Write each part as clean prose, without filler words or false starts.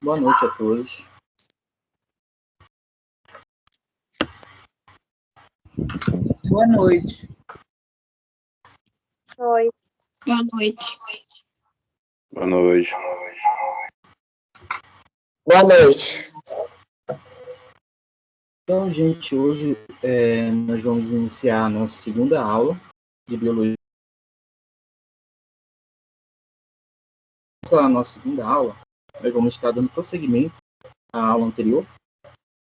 Boa noite a todos. Boa noite. Oi. Boa noite. Boa noite. Boa noite. Então, gente, hoje nós vamos iniciar a nossa segunda aula de biologia. Nessa nossa segunda aula, nós vamos estar dando prosseguimento à aula anterior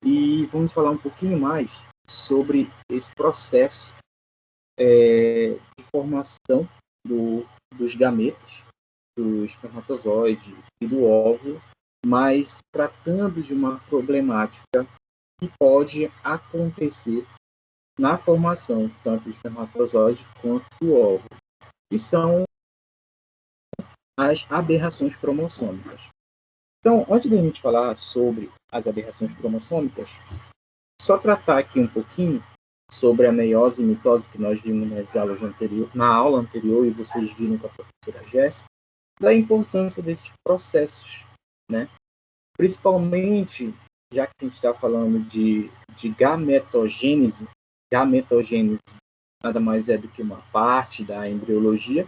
e vamos falar um pouquinho mais sobre esse processo de formação dos gametas, do espermatozoide e do óvulo, mas tratando de uma problemática que pode acontecer na formação tanto do espermatozoide quanto do óvulo, que são as aberrações cromossômicas. Então, antes de a gente falar sobre as aberrações cromossômicas, só tratar aqui um pouquinho sobre a meiose e mitose que nós vimos na aula anterior, e vocês viram com a professora Jéssica, da importância desses processos, né? Principalmente, já que a gente está falando de gametogênese nada mais é do que uma parte da embriologia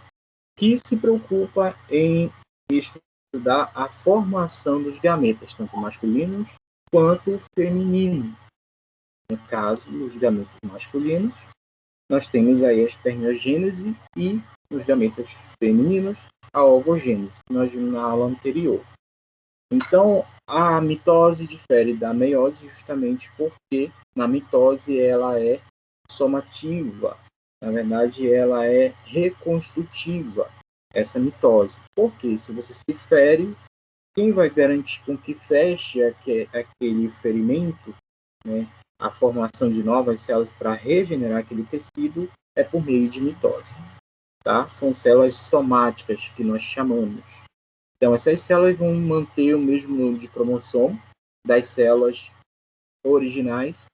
que se preocupa em estudar a formação dos gametas, tanto masculinos quanto femininos. No caso, os gametas masculinos, nós temos aí a espermiogênese e os gametas femininos, a ovogênese, que nós vimos na aula anterior. Então, a mitose difere da meiose justamente porque na mitose ela é somativa, na verdade ela é reconstrutiva, essa mitose. Porque se você se fere, quem vai garantir com que feche aquele ferimento, né, a formação de novas células para regenerar aquele tecido é por meio de mitose. Tá? São células somáticas que nós chamamos. Então, essas células vão manter o mesmo número de cromossomo das células originais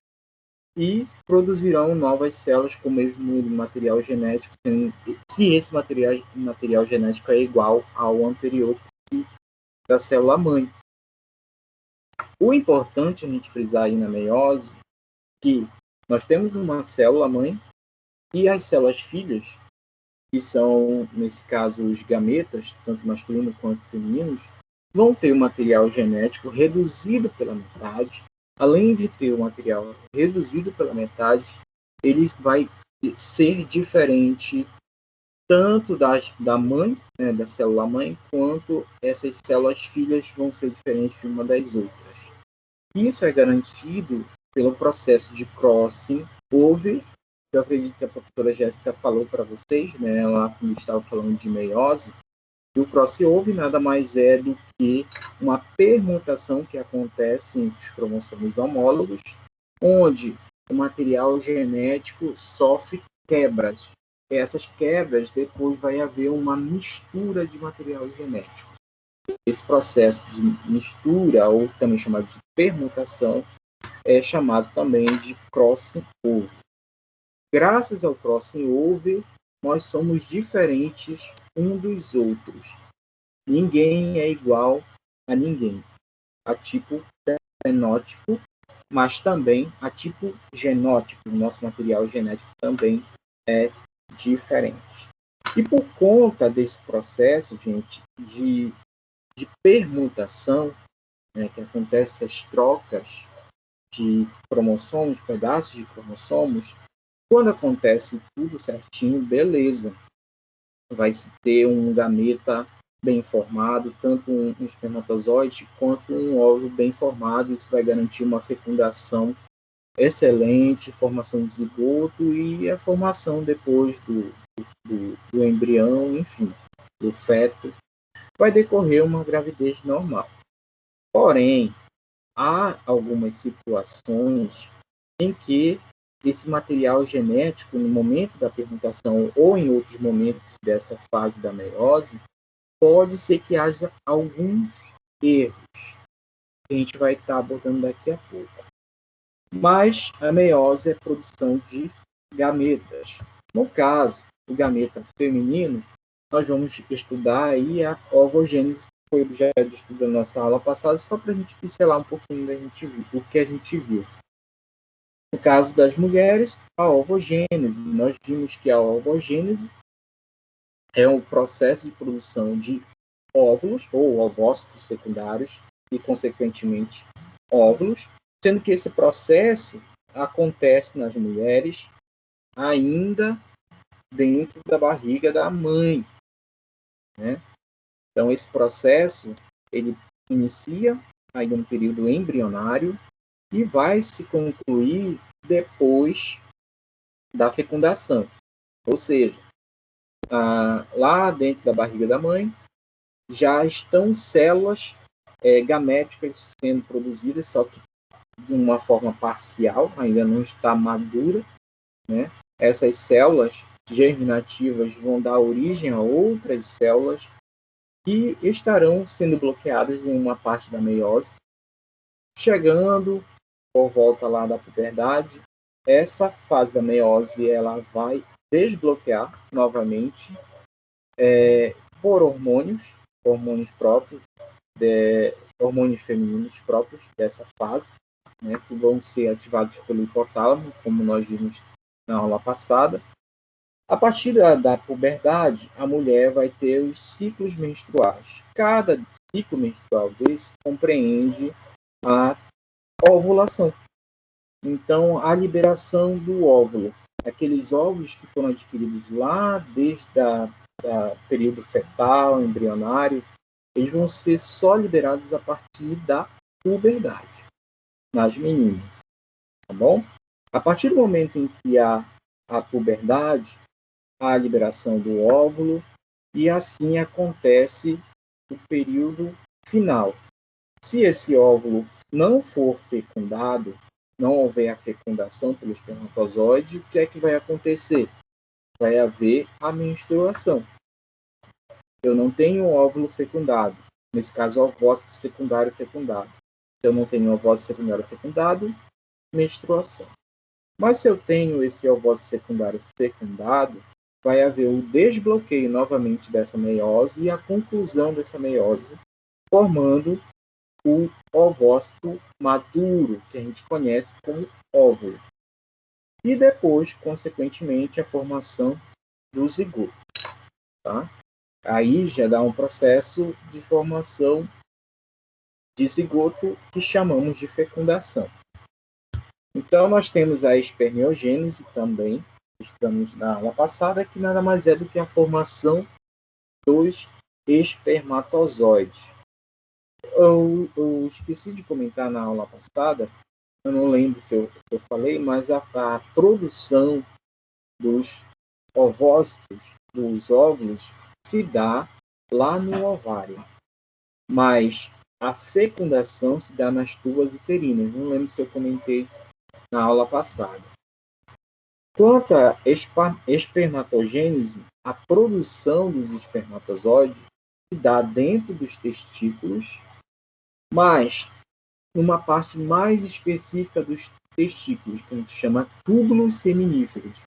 e produzirão novas células com o mesmo número de material genético, sendo que esse material genético é igual ao anterior da célula-mãe. O importante a gente frisar aí na meiose que nós temos uma célula-mãe e as células-filhas, que são, nesse caso, os gametas, tanto masculinos quanto femininos, vão ter o material genético reduzido pela metade. Além de ter o material reduzido pela metade, ele vai ser diferente tanto da mãe, né, da célula-mãe, quanto essas células-filhas vão ser diferentes de uma das outras. Isso é garantido pelo processo de crossing-over. Eu acredito que a professora Jéssica falou para vocês, né, ela estava falando de meiose, e o crossover nada mais é do que uma permutação que acontece entre os cromossomos homólogos, onde o material genético sofre quebras. E essas quebras, depois vai haver uma mistura de material genético. Esse processo de mistura, ou também chamado de permutação, é chamado também de crossing over. Graças ao crossing over, nós somos diferentes um dos outros. Ninguém é igual a ninguém. A tipo fenótipo, mas também a tipo genótipo. O nosso material genético também é diferente. E por conta desse processo, gente, de permutação, né, que acontece essas trocas de cromossomos, pedaços de cromossomos, quando acontece tudo certinho, beleza. Vai se ter um gameta bem formado, tanto um espermatozoide quanto um óvulo bem formado. Isso vai garantir uma fecundação excelente, formação de zigoto e a formação depois do embrião, enfim, do feto. Vai decorrer uma gravidez normal. Porém, há algumas situações em que esse material genético, no momento da permutação ou em outros momentos dessa fase da meiose, pode ser que haja alguns erros que a gente vai estar abordando daqui a pouco. Mas a meiose é a produção de gametas. No caso, o gameta feminino, nós vamos estudar aí a ovogênese, foi objeto de estudo da nossa aula passada, só para a gente pincelar um pouquinho o que a gente viu. No caso das mulheres, a ovogênese. Nós vimos que a ovogênese é um processo de produção de óvulos ou ovócitos secundários e, consequentemente, óvulos, sendo que esse processo acontece nas mulheres ainda dentro da barriga da mãe, né? Então, esse processo ele inicia ainda um período embrionário e vai se concluir depois da fecundação. Ou seja, lá dentro da barriga da mãe já estão células gaméticas sendo produzidas, só que de uma forma parcial, ainda não está madura, né? Essas células germinativas vão dar origem a outras células que estarão sendo bloqueadas em uma parte da meiose, chegando por volta lá da puberdade. Essa fase da meiose ela vai desbloquear novamente por hormônios próprios, hormônios femininos próprios dessa fase, né, que vão ser ativados pelo hipotálamo, como nós vimos na aula passada. A partir da puberdade, a mulher vai ter os ciclos menstruais. Cada ciclo menstrual desse compreende a ovulação. Então, a liberação do óvulo, aqueles óvulos que foram adquiridos lá desde o período fetal, embrionário, eles vão ser só liberados a partir da puberdade, nas meninas, tá bom? A partir do momento em que há a puberdade, há a liberação do óvulo, e assim acontece o período final. Se esse óvulo não for fecundado, não houver a fecundação pelo espermatozoide, o que é que vai acontecer? Vai haver a menstruação. Eu não tenho óvulo fecundado, nesse caso, ovócito secundário fecundado. Se eu não tenho ovócito secundário fecundado, menstruação. Mas se eu tenho esse ovócito secundário fecundado, vai haver o desbloqueio novamente dessa meiose e a conclusão dessa meiose, formando o ovócito maduro, que a gente conhece como óvulo. E depois, consequentemente, a formação do zigoto. Tá? Aí já dá um processo de formação de zigoto que chamamos de fecundação. Então, nós temos a espermiogênese também, estamos na aula passada, que nada mais é do que a formação dos espermatozoides. Eu esqueci de comentar na aula passada, eu não lembro se eu falei, mas a produção dos ovócitos, dos óvulos, se dá lá no ovário. Mas a fecundação se dá nas tubas uterinas. Não lembro se eu comentei na aula passada. Quanto à espermatogênese, a produção dos espermatozoides se dá dentro dos testículos, mas numa parte mais específica dos testículos, que a gente chama túbulos seminíferos.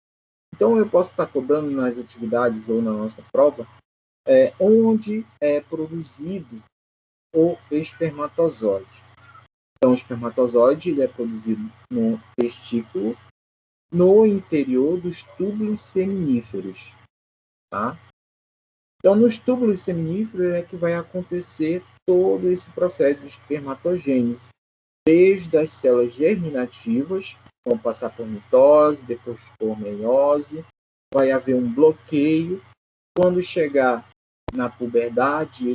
Então, eu posso estar cobrando nas atividades ou na nossa prova onde é produzido o espermatozoide. Então, o espermatozoide ele é produzido no testículo, no interior dos túbulos seminíferos. Tá? Então, nos túbulos seminíferos é que vai acontecer todo esse processo de espermatogênese, desde as células germinativas, vão passar por mitose, depois por meiose, vai haver um bloqueio. Quando chegar na puberdade,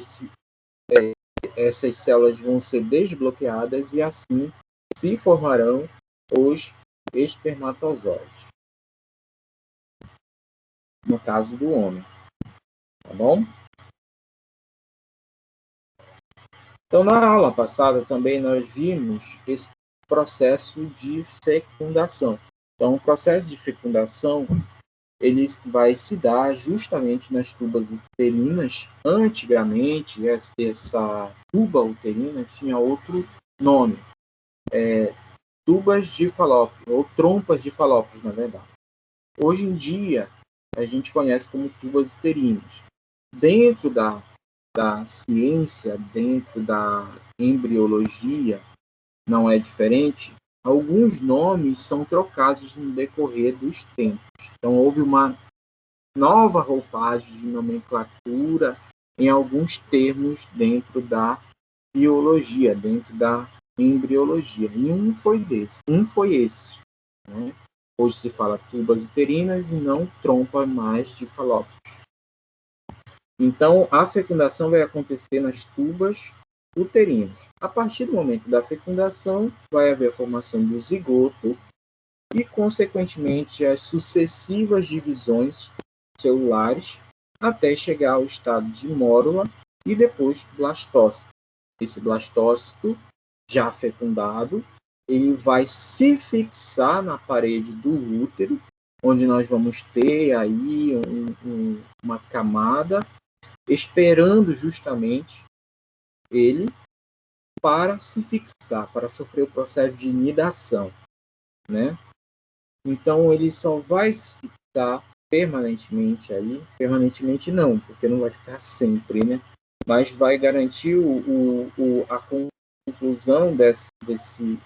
essas células vão ser desbloqueadas e assim se formarão os espermatozoides. No caso do homem. Tá bom? Então, na aula passada também nós vimos esse processo de fecundação. Então, o processo de fecundação ele vai se dar justamente nas tubas uterinas. Antigamente, essa tuba uterina tinha outro nome. Tubas de Falópio, ou trompas de Falópio, na verdade. Hoje em dia, a gente conhece como tubas uterinas. Dentro da ciência, dentro da embriologia, não é diferente. Alguns nomes são trocados no decorrer dos tempos. Então, houve uma nova roupagem de nomenclatura em alguns termos dentro da biologia, dentro da embriologia. E um foi esse. Né? Hoje se fala tubas uterinas e não trompa mais de falópios. Então, a fecundação vai acontecer nas tubas uterinas. A partir do momento da fecundação, vai haver a formação do zigoto e, consequentemente, as sucessivas divisões celulares até chegar ao estado de mórula e depois blastócito. Esse blastócito, já fecundado, ele vai se fixar na parede do útero, onde nós vamos ter aí uma camada esperando justamente ele para se fixar, para sofrer o processo de nidação, né? Então ele só vai se fixar permanentemente aí, permanentemente não, porque não vai ficar sempre, né? Mas vai garantir a conclusão desse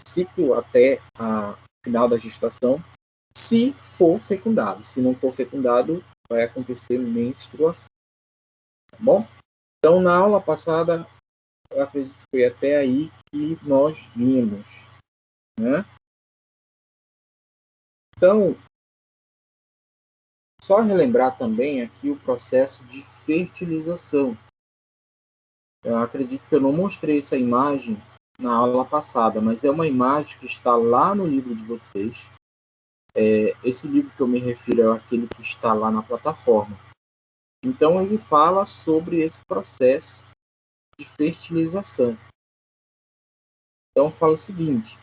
ciclo até a final da gestação, se for fecundado. Se não for fecundado, vai acontecer menstruação. Tá bom? Então, na aula passada, eu acredito que foi até aí que nós vimos, né? Então, só relembrar também aqui o processo de fertilização. Eu acredito que eu não mostrei essa imagem na aula passada, mas é uma imagem que está lá no livro de vocês. Esse livro que eu me refiro é aquele que está lá na plataforma. Então, ele fala sobre esse processo de fertilização. Então, fala o seguinte,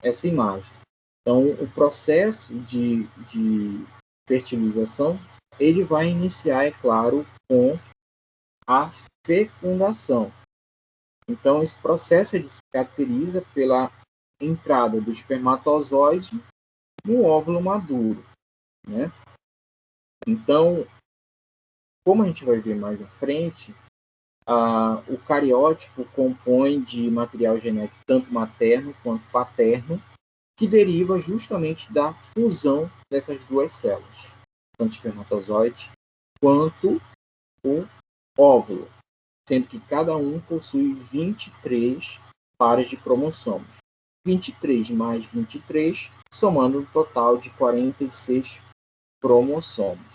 essa imagem. Então, o processo de fertilização, ele vai iniciar, é claro, com a fecundação. Então, esse processo ele se caracteriza pela entrada do espermatozoide no óvulo maduro, né? Então, como a gente vai ver mais à frente, o cariótipo compõe de material genético tanto materno quanto paterno, que deriva justamente da fusão dessas duas células, tanto o espermatozoide quanto o óvulo, sendo que cada um possui 23 pares de cromossomos. 23 mais 23, somando um total de 46 cromossomos.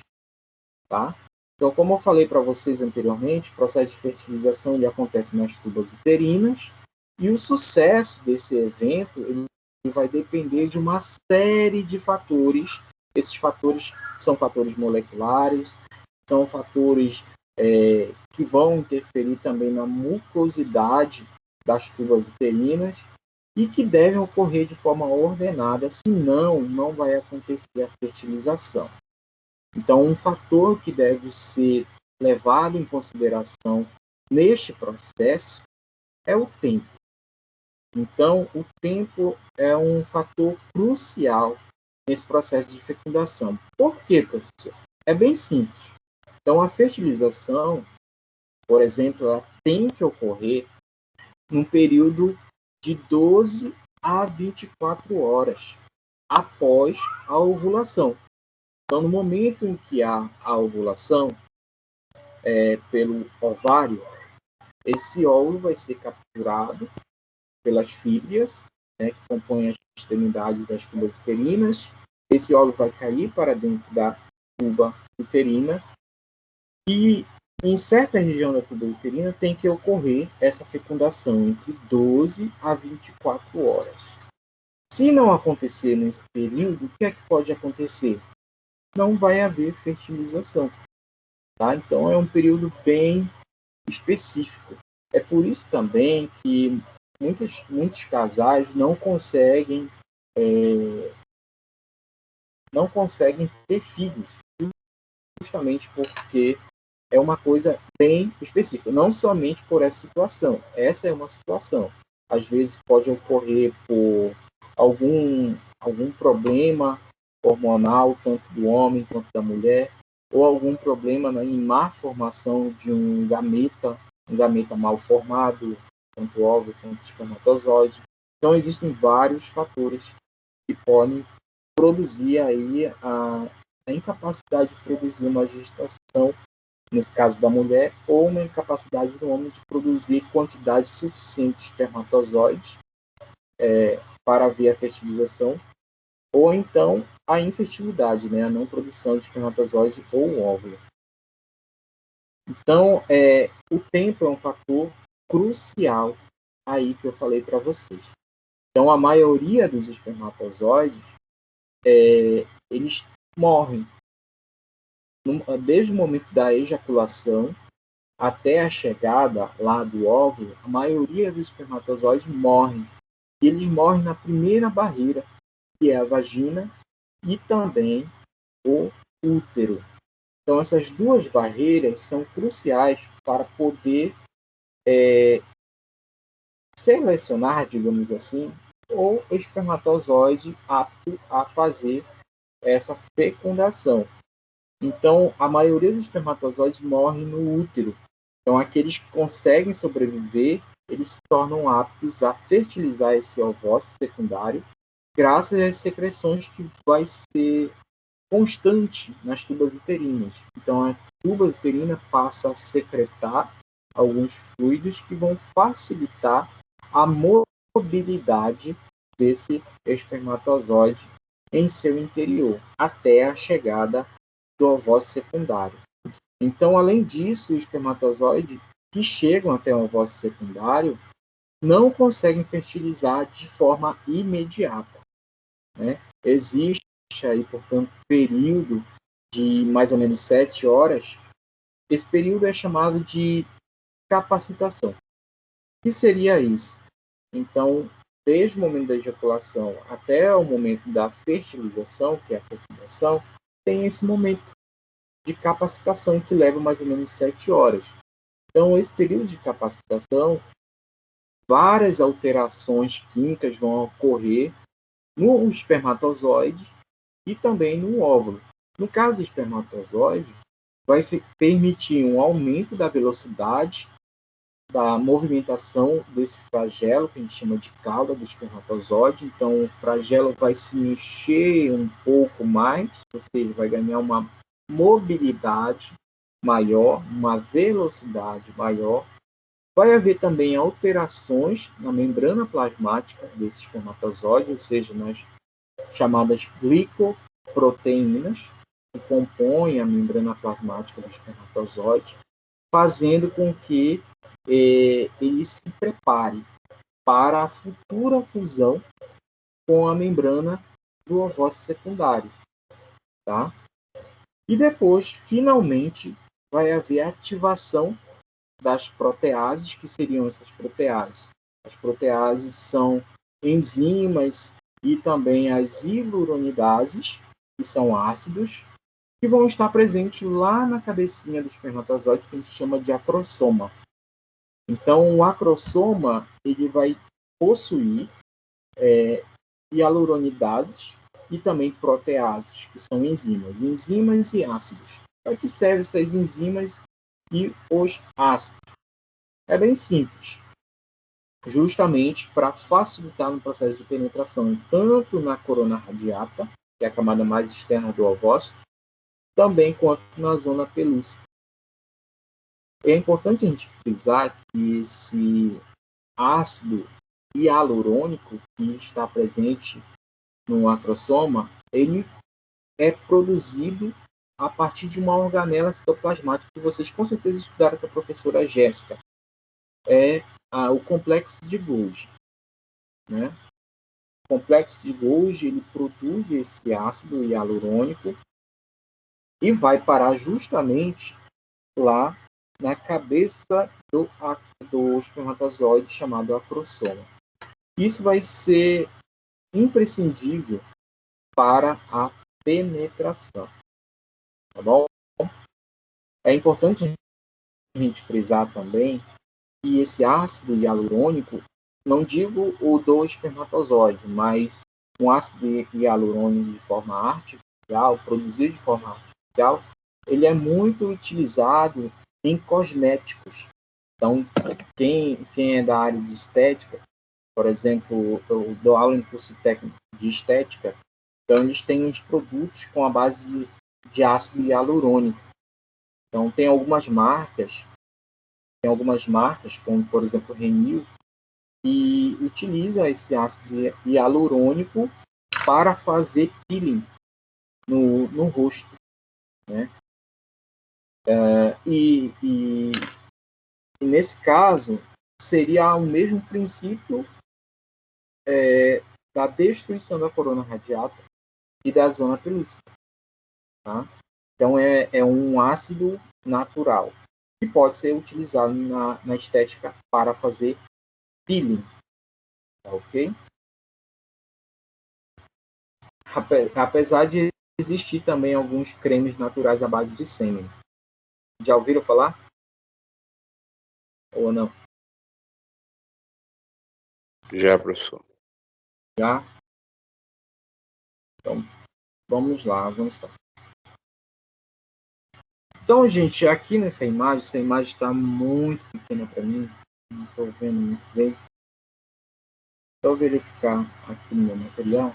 Tá? Então, como eu falei para vocês anteriormente, o processo de fertilização ele acontece nas tubas uterinas e o sucesso desse evento ele vai depender de uma série de fatores. Esses fatores são fatores moleculares, são fatores que vão interferir também na mucosidade das tubas uterinas e que devem ocorrer de forma ordenada, senão não vai acontecer a fertilização. Então, um fator que deve ser levado em consideração neste processo é o tempo. Então, o tempo é um fator crucial nesse processo de fecundação. Por quê, professor? É bem simples. Então, a fertilização, por exemplo, ela tem que ocorrer num período de 12 a 24 horas após a ovulação. Então, no momento em que há a ovulação pelo ovário, esse óvulo vai ser capturado pelas fíbrias, né, que compõem as extremidades das tubas uterinas. Esse óvulo vai cair para dentro da tuba uterina e em certa região da tuba uterina tem que ocorrer essa fecundação entre 12 a 24 horas. Se não acontecer nesse período, o que é que pode acontecer? Não vai haver fertilização. Tá? Então, é um período bem específico. É por isso também que muitos casais não conseguem ter filhos, justamente porque é uma coisa bem específica, não somente por essa situação. Essa é uma situação. Às vezes pode ocorrer por algum problema hormonal, tanto do homem quanto da mulher, ou algum problema, né, em má formação de um gameta mal formado, tanto óvulo quanto espermatozoide. Então, existem vários fatores que podem produzir aí a incapacidade de produzir uma gestação, nesse caso da mulher, ou uma incapacidade do homem de produzir quantidade suficiente de espermatozoides para haver a fertilização, ou então a infertilidade, né, a não produção de espermatozoide ou óvulo. Então, o tempo é um fator crucial aí que eu falei para vocês. Então, a maioria dos espermatozoides, eles morrem desde o momento da ejaculação até a chegada lá do óvulo. A maioria dos espermatozoides morrem. E eles morrem na primeira barreira, que é a vagina e também o útero. Então, essas duas barreiras são cruciais para poder selecionar, digamos assim, o espermatozoide apto a fazer essa fecundação. Então, a maioria dos espermatozoides morrem no útero. Então, aqueles que conseguem sobreviver, eles se tornam aptos a fertilizar esse ovócito secundário, graças às secreções que vai ser constante nas tubas uterinas. Então, a tuba uterina passa a secretar alguns fluidos que vão facilitar a mobilidade desse espermatozoide em seu interior, até a chegada do ovócito secundário. Então, além disso, os espermatozoides que chegam até o ovócito secundário não conseguem fertilizar de forma imediata, né? Existe aí, portanto, um período de mais ou menos 7 horas. Esse período é chamado de capacitação. O que seria isso? Então, desde o momento da ejaculação até o momento da fertilização, que é a fecundação, tem esse momento de capacitação que leva mais ou menos 7 horas. Então, esse período de capacitação, várias alterações químicas vão ocorrer no espermatozoide e também no óvulo. No caso do espermatozoide, vai permitir um aumento da velocidade da movimentação desse flagelo, que a gente chama de cauda do espermatozoide. Então, o flagelo vai se mexer um pouco mais, ou seja, vai ganhar uma mobilidade maior, uma velocidade maior. Vai haver também alterações na membrana plasmática desse espermatozoide, ou seja, nas chamadas glicoproteínas, que compõem a membrana plasmática do espermatozoide, fazendo com que ele se prepare para a futura fusão com a membrana do ovócito secundário. Tá? E depois, finalmente, vai haver a ativação das proteases. Que seriam essas proteases? As proteases são enzimas e também as hiluronidases, que são ácidos, que vão estar presentes lá na cabecinha do espermatozoide, que a gente chama de acrossoma. Então, o acrossoma ele vai possuir hialuronidases e também proteases, que são enzimas e ácidos. Para que servem essas enzimas e os ácidos? É bem simples. Justamente para facilitar no processo de penetração, tanto na corona radiata, que é a camada mais externa do ovócito, também quanto na zona pelúcida. É importante a gente frisar que esse ácido hialurônico que está presente no acrossoma, ele é produzido a partir de uma organela citoplasmática que vocês com certeza estudaram com a professora Jéssica. É o complexo de Golgi, né? O complexo de Golgi ele produz esse ácido hialurônico e vai parar justamente lá na cabeça do espermatozoide chamado acrossoma. Isso vai ser imprescindível para a penetração, tá bom? É importante a gente frisar também que esse ácido hialurônico, não digo o do espermatozoide, mas um ácido hialurônico de forma artificial, produzido de forma artificial, ele é muito utilizado em cosméticos. Então, quem é da área de estética, por exemplo, eu dou aula em curso técnico de estética, então eles têm uns produtos com a base de ácido hialurônico. Então, tem algumas marcas, como, por exemplo, Renil, que utiliza esse ácido hialurônico para fazer peeling no rosto, né? E nesse caso, seria o mesmo princípio da destruição da corona radiata e da zona pelúcida. Tá? Então, é um ácido natural que pode ser utilizado na estética para fazer peeling. Tá, ok? Apesar de existir também alguns cremes naturais à base de sêmen. Já ouviram falar? Ou não? Já, professor. Já? Então, vamos lá, avançar. Então, gente, aqui nessa imagem, essa imagem está muito pequena para mim, não estou vendo muito bem. Só verificar aqui no meu material.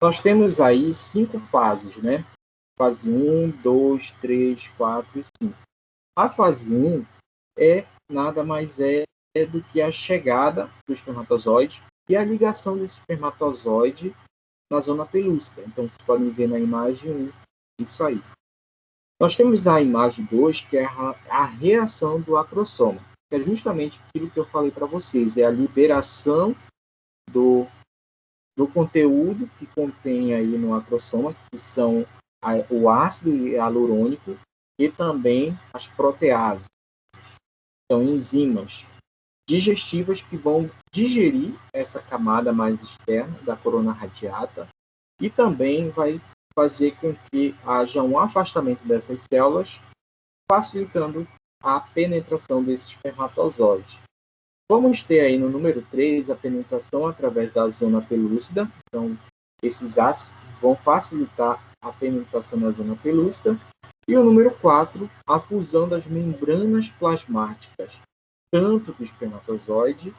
Nós temos aí 5 fases, né? Fase 1, 2, 3, 4 e 5. A fase 1 nada mais é do que a chegada do espermatozoide e a ligação desse espermatozoide na zona pelúcida. Então, vocês podem ver na imagem 1, isso aí. Nós temos a imagem 2, que é a reação do acrossoma, que é justamente aquilo que eu falei para vocês, é a liberação do conteúdo que contém aí no acrossoma, que são o ácido hialurônico e também as proteases. São enzimas digestivas que vão digerir essa camada mais externa da corona radiata e também vai fazer com que haja um afastamento dessas células, facilitando a penetração desse espermatozoide. Vamos ter aí no número 3 a penetração através da zona pelúcida. Então, esses ácidos vão facilitar a penetração na zona pelúcida. E o número 4, a fusão das membranas plasmáticas, tanto do espermatozoide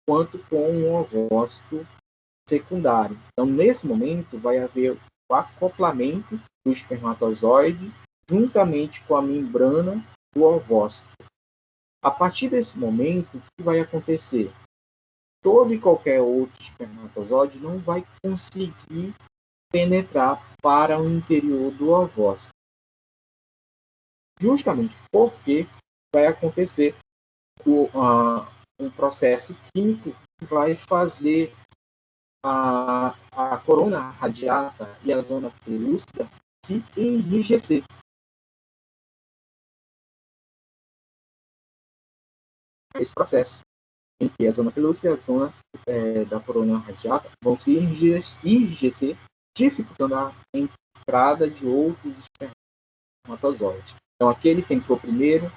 quanto com um ovócito secundário. Então, nesse momento, vai haver o acoplamento do espermatozoide juntamente com a membrana do ovócito. A partir desse momento, o que vai acontecer? Todo e qualquer outro espermatozoide não vai conseguir penetrar para o interior do ovócito. Justamente porque vai acontecer um processo químico que vai fazer a corona radiata e a zona pelúcida se enrijecer. Esse processo em que a zona pelúcida e a zona da corona radiata vão se enrijecer, dificultando a entrada de outros espermatozoides. Então, aquele que entrou primeiro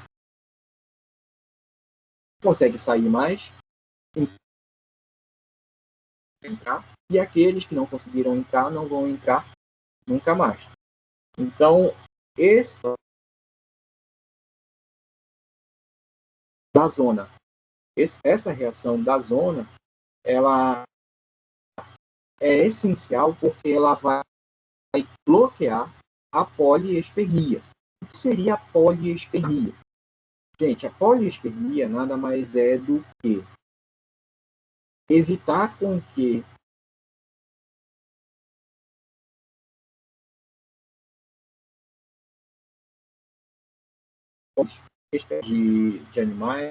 consegue sair mais, entrar, e aqueles que não conseguiram entrar não vão entrar nunca mais. Então, da zona, essa reação da zona, ela é essencial porque ela vai bloquear a poliespermia. O que seria a poliespermia? Gente, a poliespermia nada mais é do que evitar com que de animais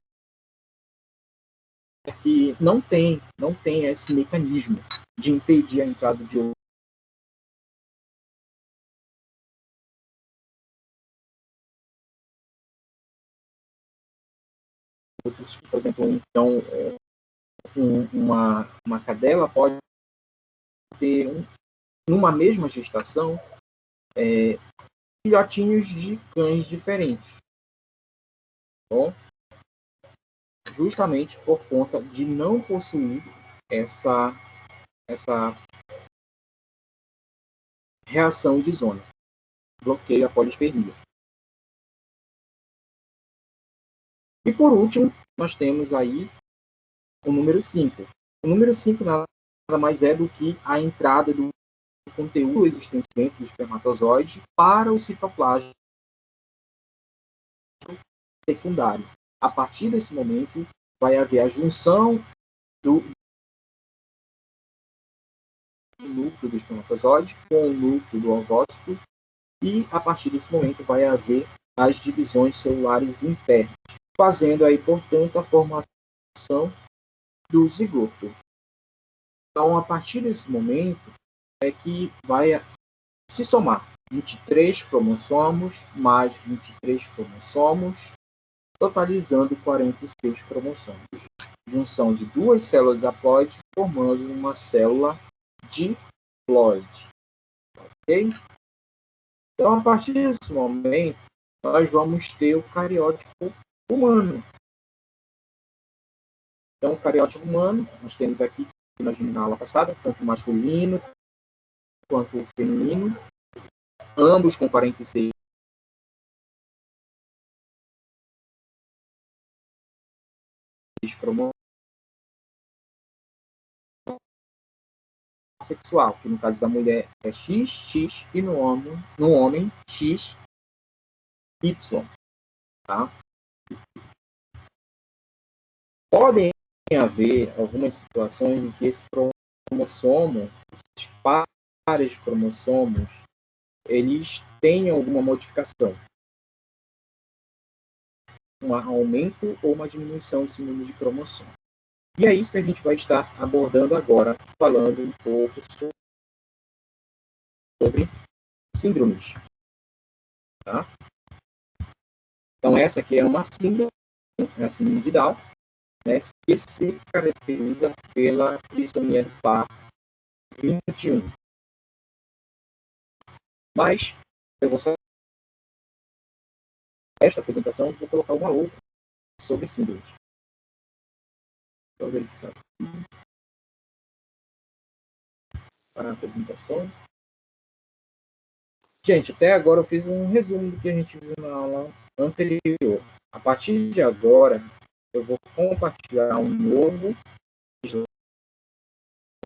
que não tem esse mecanismo de impedir a entrada de outros, por exemplo, então uma cadela pode ter numa mesma gestação filhotinhos de cães diferentes, bom? Justamente por conta de não possuir essa reação de zona. bloqueia a polispermia. E por último, nós temos aí o número 5. O número 5 nada mais é do que a entrada do conteúdo existente dentro do espermatozoide para o citoplasma secundário. A partir desse momento, vai haver a junção do núcleo do espermatozoide com o núcleo do ovócito e, a partir desse momento, vai haver as divisões celulares internas, fazendo aí, portanto, a formação do zigoto. Então, a partir desse momento, é que vai se somar 23 cromossomos mais 23 cromossomos, totalizando 46 cromossomos. Junção de duas células haploides formando uma célula diploide. Ok? Então, a partir desse momento, nós vamos ter o cariótipo humano. Então, o cariótipo humano, nós temos aqui, na aula passada, tanto masculino quanto feminino, ambos com 46 cromossomos sexual, que no caso da mulher é XX e no homem XY. Tá? Podem haver algumas situações em que esse cromossomo, esses pares de cromossomos, eles têm alguma modificação. Um aumento ou uma diminuição desse número de cromossomos. E é isso que a gente vai estar abordando agora, falando um pouco sobre síndromes. Tá? Então, essa aqui é uma síndrome, a síndrome de Down, né, que se caracteriza pela trissomia do par 21. Mas, eu vou só esta apresentação, vou colocar uma outra sobre síndromes. Vou verificar aqui para a apresentação. Gente, até agora eu fiz um resumo do que a gente viu na aula anterior. A partir de agora, eu vou compartilhar um novo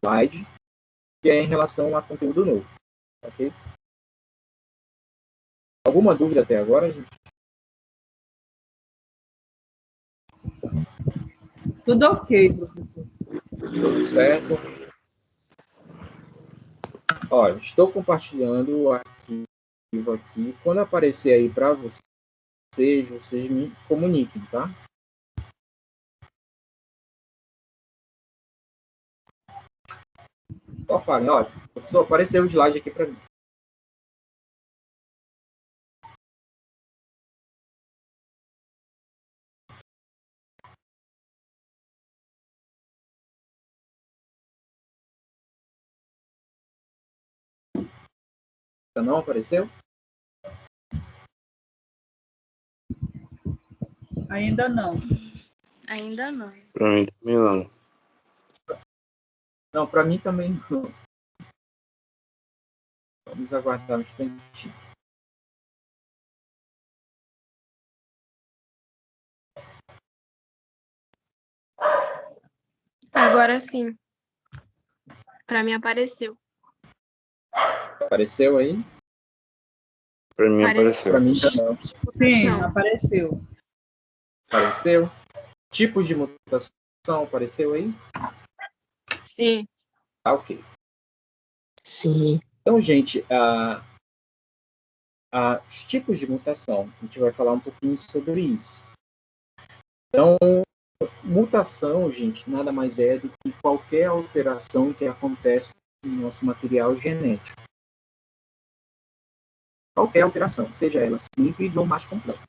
slide, que é em relação a conteúdo novo. Ok? Alguma dúvida até agora, gente? Tudo ok, professor. Tudo certo? Olha, estou compartilhando o arquivo aqui. Quando aparecer aí para vocês me comuniquem, tá? Só falem, olha, professor, apareceu o slide aqui para mim. Não apareceu? Ainda não. Ainda não. Pra mim também não. Não, para mim também não. Vamos aguardar um instantinho. Agora sim. Para mim apareceu. Apareceu aí? Pra mim Apareceu. apareceu. Para mim não. Sim, Não. apareceu. Apareceu? Tipos de mutação apareceu aí? Sim. Tá, ok. Sim. Então, gente, os tipos de mutação, a gente vai falar um pouquinho sobre isso. Então, mutação, gente, nada mais é do que qualquer alteração que acontece no nosso material genético. Qualquer alteração, seja ela simples ou mais complexa.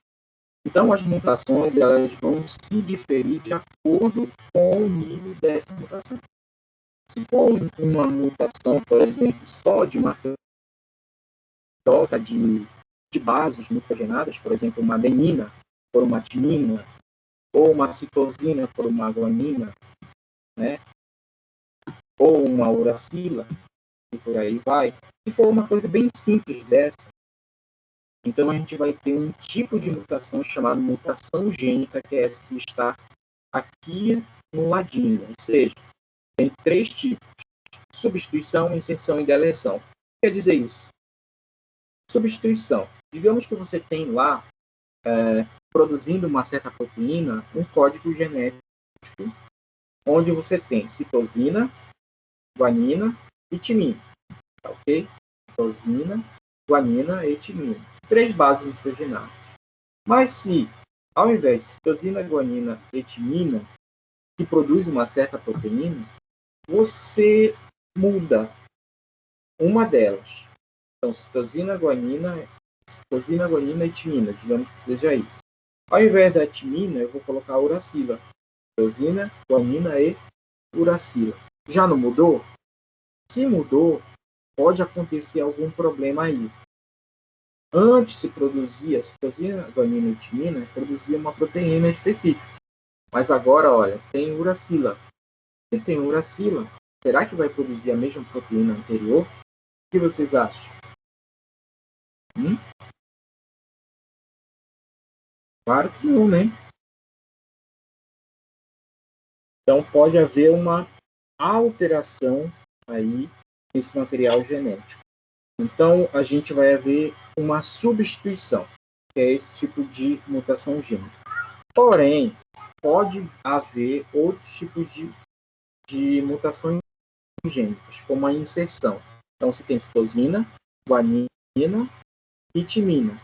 Então, as mutações elas vão se diferir de acordo com o nível dessa mutação. Se for uma mutação, por exemplo, só de uma troca de bases nitrogenadas, por exemplo, uma adenina por uma timina, ou uma citosina por uma guanina, né? Ou uma uracila, e por aí vai. Se for uma coisa bem simples dessa, Então, a gente vai ter um tipo de mutação chamada mutação gênica, que é essa que está aqui no ladinho. Ou seja, tem 3 tipos: substituição, inserção e deleção. O que quer dizer isso? Substituição. Digamos que você tem lá, produzindo uma certa proteína, um código genético, onde você tem citosina, guanina e timina. Tá, ok? Citosina, guanina e timina. 3 bases nitrogenadas. Mas se, ao invés de citosina, guanina e timina, que produz uma certa proteína, você muda uma delas. Então, citosina, guanina e timina, digamos que seja isso. Ao invés da timina, eu vou colocar a uracila. Citosina, guanina e uracila. Já não mudou? Se mudou, pode acontecer algum problema aí. Antes se produzia citosina, guanina e timina, produzia uma proteína específica. Mas agora, olha, tem uracila. Se tem uracila, será que vai produzir a mesma proteína anterior? O que vocês acham? Claro que não, né? Então pode haver uma alteração aí nesse material genético. Então a gente vai haver uma substituição, que é esse tipo de mutação gênica. Porém, pode haver outros tipos de mutações gênicas, como a inserção. Então você tem citosina, guanina e timina.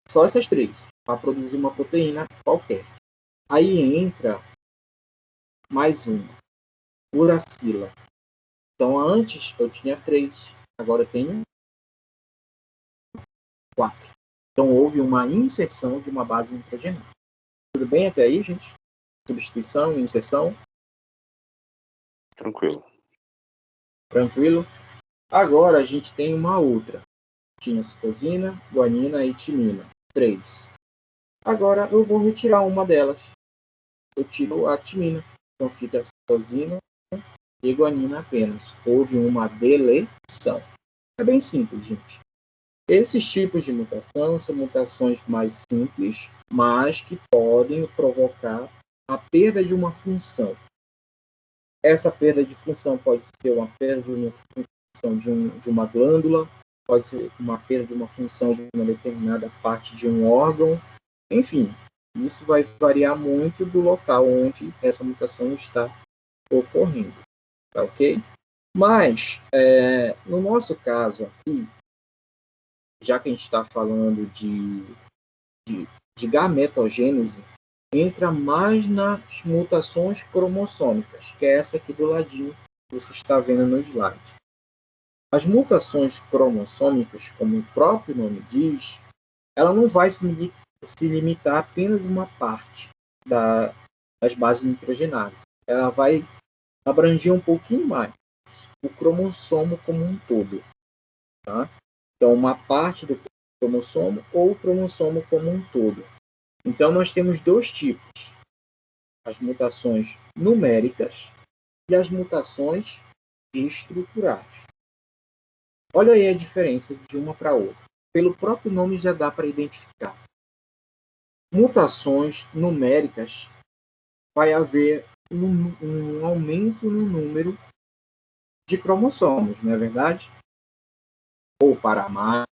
Só essas 3, para produzir uma proteína qualquer. Aí entra mais uma, uracila. Então antes eu tinha 3, agora eu tenho 4. Então houve uma inserção de uma base nitrogenada. Tudo bem até aí, gente? Substituição, inserção? Tranquilo. Tranquilo? Agora a gente tem uma outra. Tinha citosina, guanina e timina. 3. Agora eu vou retirar uma delas. Eu tiro a timina. Então fica citosina e guanina apenas. Houve uma deleção. É bem simples, gente. Esses tipos de mutação são mutações mais simples, mas que podem provocar a perda de uma função. Essa perda de função pode ser uma perda de uma função de uma glândula, pode ser uma perda de uma função de uma determinada parte de um órgão, enfim, isso vai variar muito do local onde essa mutação está ocorrendo, tá ok? Mas, no nosso caso aqui, já que a gente está falando de gametogênese, entra mais nas mutações cromossômicas, que é essa aqui do ladinho que você está vendo no slide. As mutações cromossômicas, como o próprio nome diz, ela não vai se limitar a apenas uma parte das bases nitrogenadas. Ela vai abranger um pouquinho mais o cromossomo como um todo. Tá? Então, uma parte do cromossomo ou o cromossomo como um todo. Então, nós temos 2 tipos: as mutações numéricas e as mutações estruturais. Olha aí a diferença de uma para outra. Pelo próprio nome já dá para identificar. Mutações numéricas, vai haver um aumento no número de cromossomos, não é verdade? Ou para mais.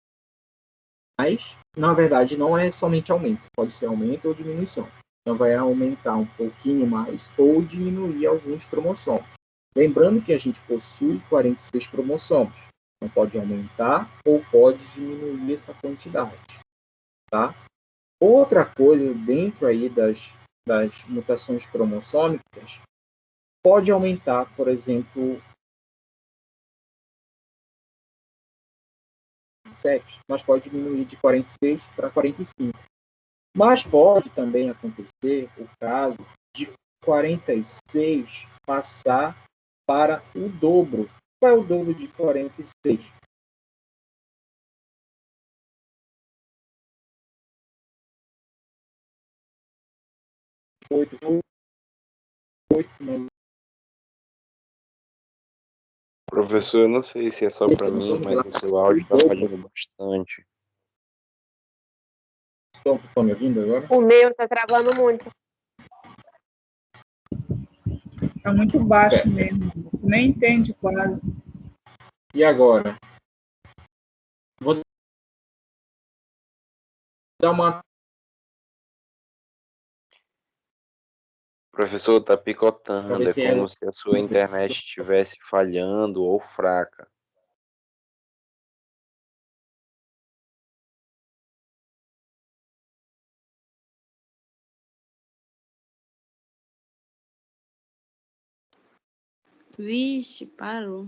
Na verdade, não é somente aumento, pode ser aumento ou diminuição. Então, vai aumentar um pouquinho mais ou diminuir alguns cromossomos. Lembrando que a gente possui 46 cromossomos. Então, pode aumentar ou pode diminuir essa quantidade. Tá? Outra coisa dentro aí das mutações cromossômicas, pode aumentar, por exemplo, 7, mas pode diminuir de 46 para 45. Mas pode também acontecer o caso de 46 passar para o dobro. Qual é o dobro de 46? 8, 8, Professor, eu não sei se é só para mim, mas o seu áudio está falhando bastante. Estão me ouvindo agora? O meu tá travando muito. Tá muito baixo mesmo. Nem entende quase. E agora? Vou dar uma. Professor, tá Pra picotando. ver É se como é. se a sua internet estivesse falhando ou fraca. Vixe, parou.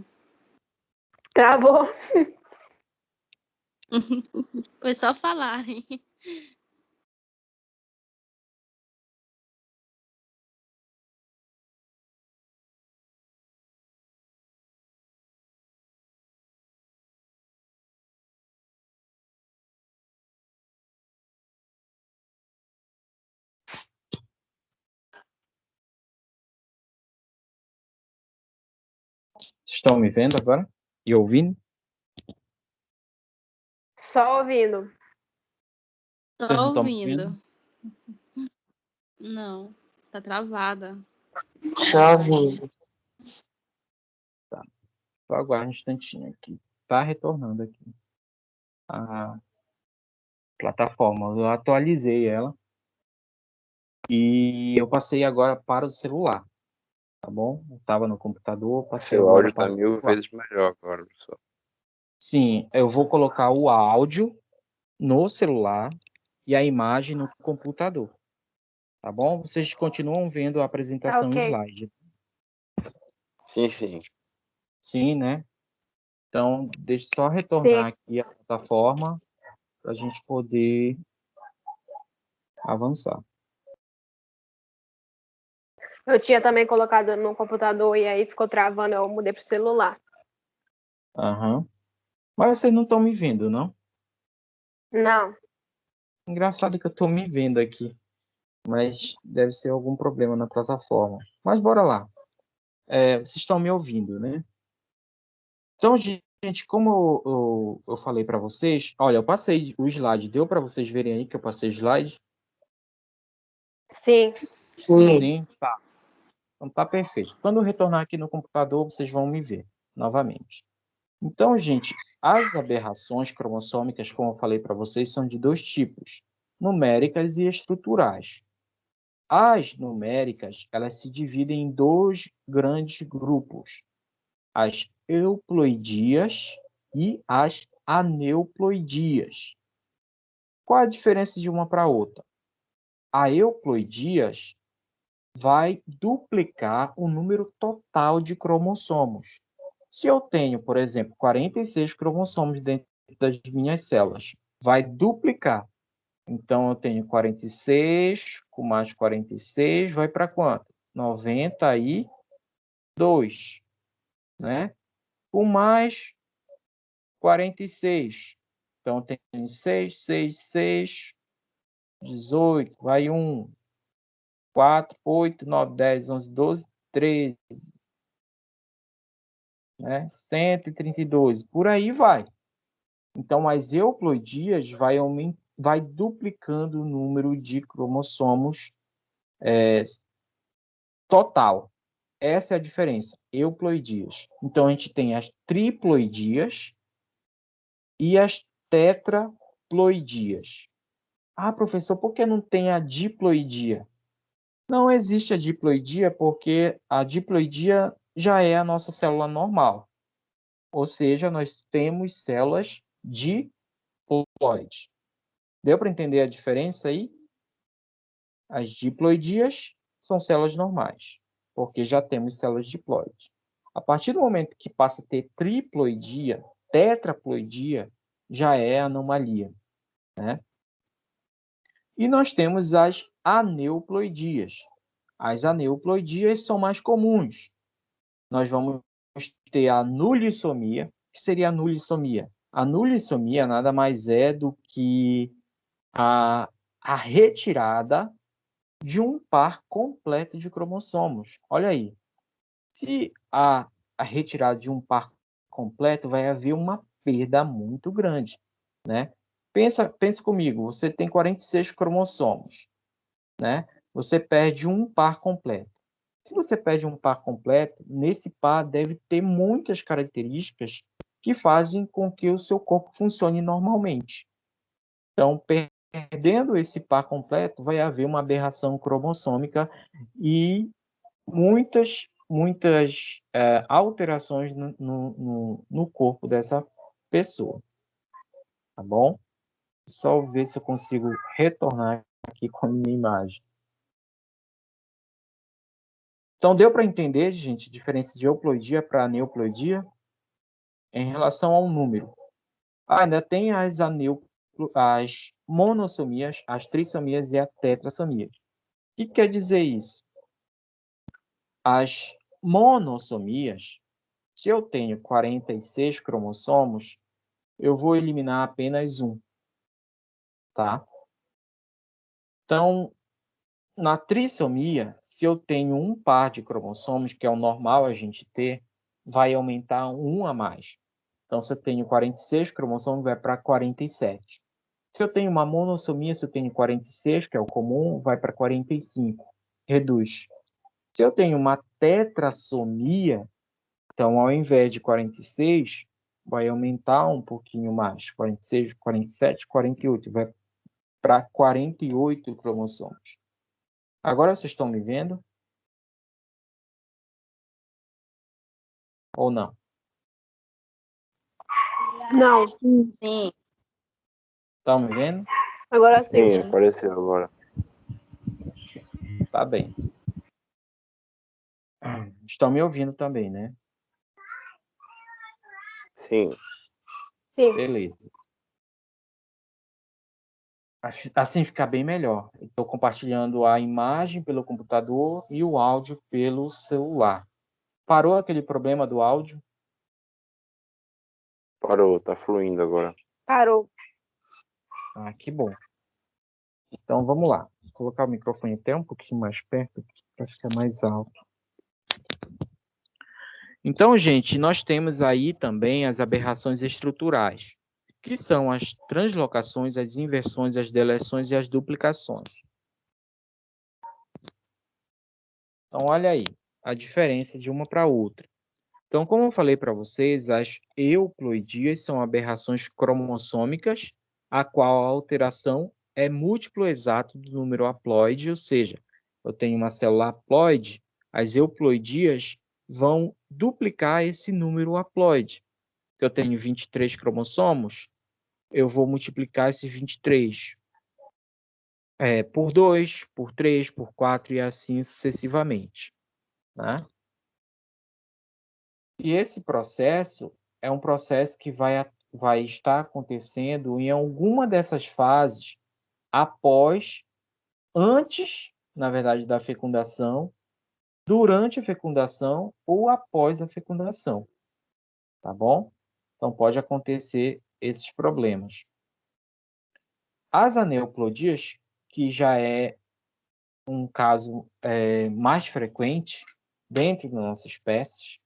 Travou. Foi só falarem. Vocês estão me vendo agora? E ouvindo? Só ouvindo. Vocês não Tô estão me ouvindo. vendo? Não, tá travada. Só ouvindo. Só aguarde um instantinho aqui. Tá retornando aqui a plataforma. Eu atualizei ela e eu passei agora para o celular, tá bom? Eu estava no computador, passei Seu agora áudio tá para o 1000 celular. vezes melhor agora, professor. Sim, eu vou colocar o áudio no celular e a imagem no computador, tá bom? Vocês continuam vendo a Tá apresentação em ok. slide. Sim, sim. Sim, né? Então, deixa eu só Sim. retornar aqui a plataforma para a gente poder avançar. Eu tinha também colocado no computador e aí ficou travando, eu mudei pro celular. Aham. Mas vocês não estão me vendo, não? Não. Engraçado que eu estou me vendo aqui, mas deve ser algum problema na plataforma. Mas bora lá. Vocês estão me ouvindo, né? Então, gente, como eu falei para vocês, olha, eu passei o slide, deu para vocês verem aí que eu passei o slide? Sim. Sim. Sim, tá. Então tá perfeito. Quando eu retornar aqui no computador, vocês vão me ver novamente. Então, gente, as aberrações cromossômicas, como eu falei para vocês, são de dois tipos: numéricas e estruturais. As numéricas, elas se dividem em dois grandes grupos: as euploidias e as aneuploidias. Qual a diferença de uma para outra? A euploidias vai duplicar o número total de cromossomos. Se eu tenho, por exemplo, 46 cromossomos dentro das minhas células, vai duplicar. Então, eu tenho 46, com mais 46, vai para quanto? 92, né? Com mais 46. Então, eu tenho 6, 6, 6, 18, vai 1, 4, 8, 9, 10, 11, 12, 13, né? 132, por aí vai. Então, as euploidias vai duplicando o número de cromossomos total. Essa é a diferença, euploidias. Então, a gente tem as triploidias e as tetraploidias. Ah, professor, por que não tem a diploidia? Não existe a diploidia porque a diploidia já é a nossa célula normal. Ou seja, nós temos células diploides. Deu para entender a diferença aí? As diploidias são células normais, porque já temos células diploides. A partir do momento que passa a ter triploidia, tetraploidia, já é anomalia, né? E nós temos as aneuploidias. As aneuploidias são mais comuns. Nós vamos ter a nulissomia. O que seria a nulissomia? A nulissomia nada mais é do que a retirada de um par completo de cromossomos. Olha aí, se há a retirada de um par completo, vai haver uma perda muito grande, né? Pensa comigo, você tem 46 cromossomos, né? Você perde um par completo. Se você perde um par completo, nesse par deve ter muitas características que fazem com que o seu corpo funcione normalmente. Então, perdendo esse par completo, vai haver uma aberração cromossômica e muitas alterações no corpo dessa pessoa. Tá bom? Só ver se eu consigo retornar aqui com a minha imagem. Então, deu para entender, gente, a diferença de euploidia para aneuploidia em relação ao número. Ainda tem as monossomias, as trissomias e a tetrassomia. O que quer dizer isso? As monossomias, se eu tenho 46 cromossomos, eu vou eliminar apenas um, tá? Então, na trissomia, se eu tenho um par de cromossomos, que é o normal a gente ter, vai aumentar um a mais. Então, se eu tenho 46 cromossomos, vai para 47. Se eu tenho uma monossomia, se eu tenho 46, que é o comum, vai para 45. Reduz. Se eu tenho uma tetrassomia, então, ao invés de 46, vai aumentar um pouquinho mais. 46, 47, 48. Vai para 48 cromossomos. Agora vocês estão me vendo? Ou não? Não, Sim. Estão me vendo? agora sim. Sim, apareceu agora. Tá bem. Estão me ouvindo também, né? Sim. Sim. Beleza. Assim fica bem melhor. Estou compartilhando a imagem pelo computador e o áudio pelo celular. Parou aquele problema do áudio? Parou, tá fluindo agora. Parou. Ah, que bom. Então, vamos lá. Vou colocar o microfone até um pouquinho mais perto para ficar mais alto. Então, gente, nós temos aí também as aberrações estruturais, que são as translocações, as inversões, as deleções e as duplicações. Então, olha aí a diferença de uma para outra. Então, como eu falei para vocês, as euploidias são aberrações cromossômicas, a qual a alteração é múltiplo exato do número haploide, ou seja, eu tenho uma célula haploide, as euploidias vão duplicar esse número haploide. Se eu tenho 23 cromossomos, eu vou multiplicar esses 23 por 2, por 3, por 4 e assim sucessivamente, né? E esse processo é um processo que vai estar acontecendo em alguma dessas fases antes, na verdade, da fecundação, durante a fecundação ou após a fecundação, tá bom? Então, pode acontecer esses problemas. As aneuplodias, que já é um caso mais frequente dentro da nossa espécie,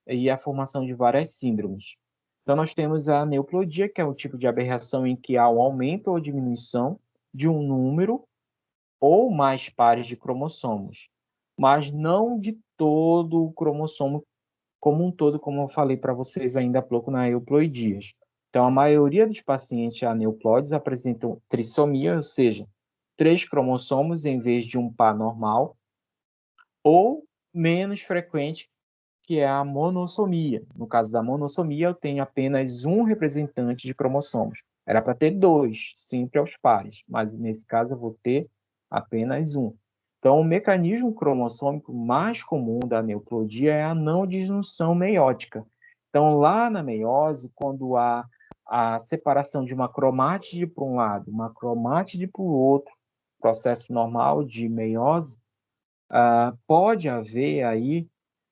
e a formação de várias síndromes. Então, nós temos a aneuplodia, que é um tipo de aberração em que há um aumento ou diminuição de um número ou mais pares de cromossomos, mas não de todo o cromossomo como um todo, como eu falei para vocês ainda há pouco na euploidias. Então, a maioria dos pacientes aneuploides apresentam trissomia, ou seja, 3 cromossomos em vez de um par normal, ou menos frequente, que é a monossomia. No caso da monossomia, eu tenho apenas um representante de cromossomos. Era para ter 2, sempre aos pares, mas nesse caso eu vou ter apenas um. Então, o mecanismo cromossômico mais comum da aneuplodia é a não disjunção meiótica. Então, lá na meiose, quando há a separação de uma cromátide para um lado, uma cromátide para o outro, processo normal de meiose, pode haver aí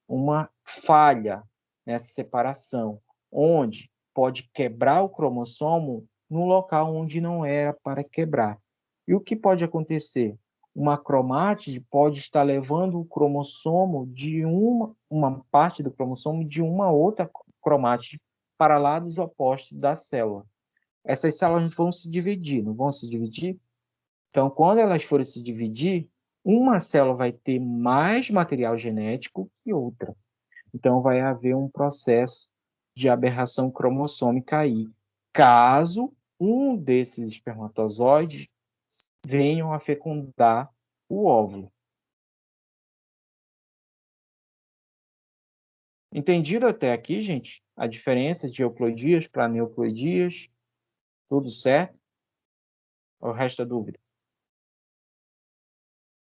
uma falha nessa separação, onde pode quebrar o cromossomo no local onde não era para quebrar. E o que pode acontecer? Uma cromátide pode estar levando o cromossomo de uma parte do cromossomo de uma outra cromátide para lados opostos da célula. essas células vão se dividir, não vão se dividir? Então, quando elas forem se dividir, uma célula vai ter mais material genético que outra. Então, vai haver um processo de aberração cromossômica aí, caso um desses espermatozoides venham a fecundar o óvulo. Entendido até aqui, gente? A diferença de euploidias para aneuploidias? Tudo certo? Ou resta dúvida?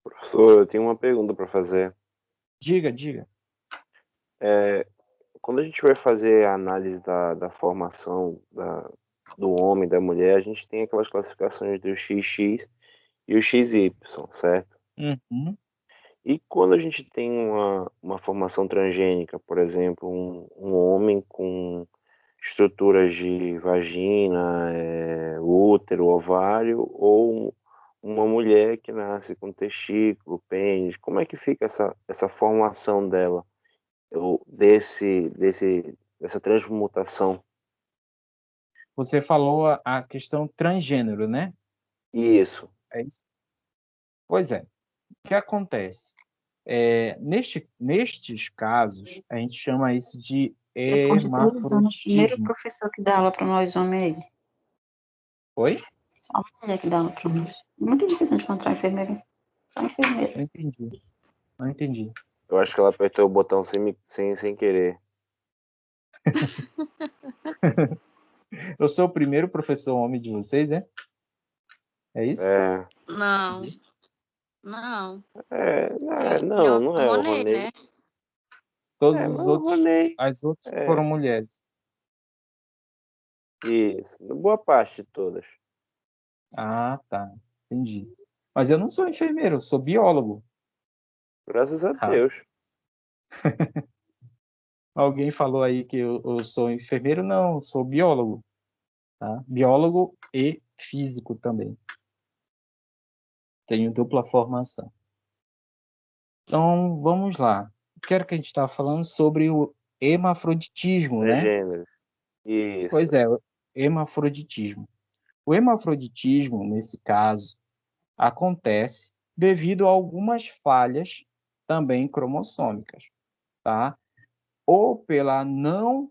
Professor, eu tenho uma pergunta para fazer. Diga. Quando a gente vai fazer a análise da formação do homem, da mulher, a gente tem aquelas classificações do XX e o XY, certo? Uhum. E quando a gente tem uma formação transgênica, por exemplo, um homem com estruturas de vagina, útero, ovário, ou uma mulher que nasce com testículo, pênis, como é que fica essa formação dela, dessa transmutação? Você falou a questão transgênero, né? Isso, É isso? Pois é. O que acontece? Nestes casos, a gente chama isso de Depois de 3 anos, o primeiro hermafroditismo. professor que dá aula para nós, homem, é ele. Oi? Só uma mulher que dá aula para nós. Muito difícil de encontrar enfermeira. Só enfermeira. Não entendi. eu acho que ela apertou o botão sem querer. Eu sou o primeiro professor homem de vocês, né? É isso? Não. Não. Não é o Ronei, Ronei. né? Todos Mas os o outros, Ronei, as outras foram mulheres. isso, boa parte de todas. Ah, tá. Entendi. Mas eu não sou enfermeiro, eu sou biólogo. Graças a Ah, Deus. alguém falou aí que eu sou enfermeiro? Não, eu sou biólogo. Tá? Biólogo e físico também. Tenho dupla formação. Então, vamos lá. Quero que a gente está falando sobre o hermafroditismo, né? Gênero. Isso. Pois é, o hermafroditismo. O hermafroditismo, nesse caso, acontece devido a algumas falhas também cromossômicas, tá? Ou pela não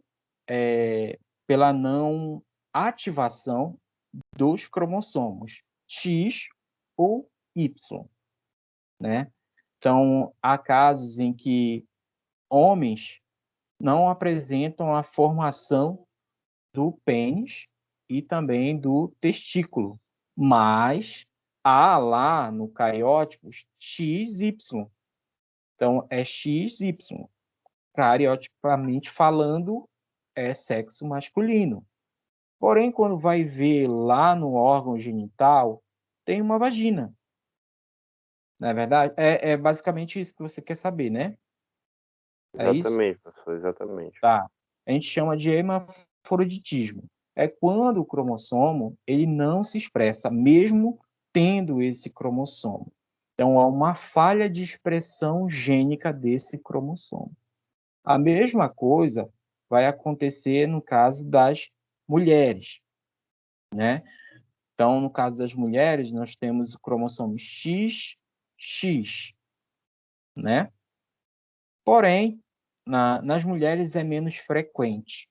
ativação dos cromossomos X ou Y, né? Então, há casos em que homens não apresentam a formação do pênis e também do testículo, mas há lá no cariótipo XY. Então, é XY. Cariotipamente falando, é sexo masculino. Porém, quando vai ver lá no órgão genital, tem uma vagina. Não é verdade? É basicamente isso que você quer saber, né? É isso? Exatamente, professor, exatamente. Tá. A gente chama de hermafroditismo. É quando o cromossomo ele não se expressa, mesmo tendo esse cromossomo. Então, há uma falha de expressão gênica desse cromossomo. A mesma coisa vai acontecer no caso das mulheres, né? Então, no caso das mulheres, nós temos o cromossomo XX, né? Porém, nas mulheres é menos frequente.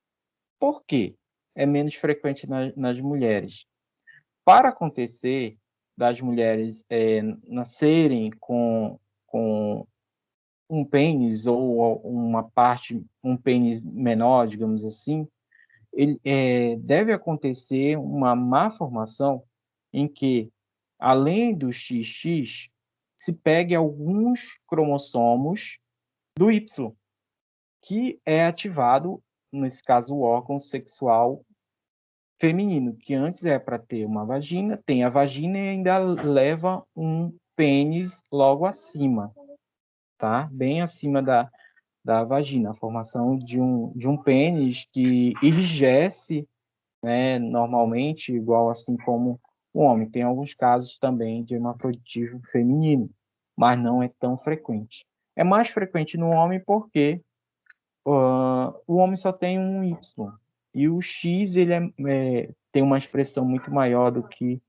Por quê? É menos frequente nas mulheres. Para acontecer das mulheres nascerem com um pênis ou um pênis menor, digamos assim, deve acontecer uma malformação em que, além do XX, se pegue alguns cromossomos do Y, que é ativado, nesse caso, o órgão sexual feminino, que antes é para ter uma vagina, tem a vagina e ainda leva um pênis logo acima, tá? Bem acima da vagina, a formação de um pênis que enrijece, né, normalmente, igual assim como o homem. Tem alguns casos também de hermafroditismo feminino, mas não é tão frequente. É mais frequente no homem porque o homem só tem um Y, e o X ele tem uma expressão muito maior do que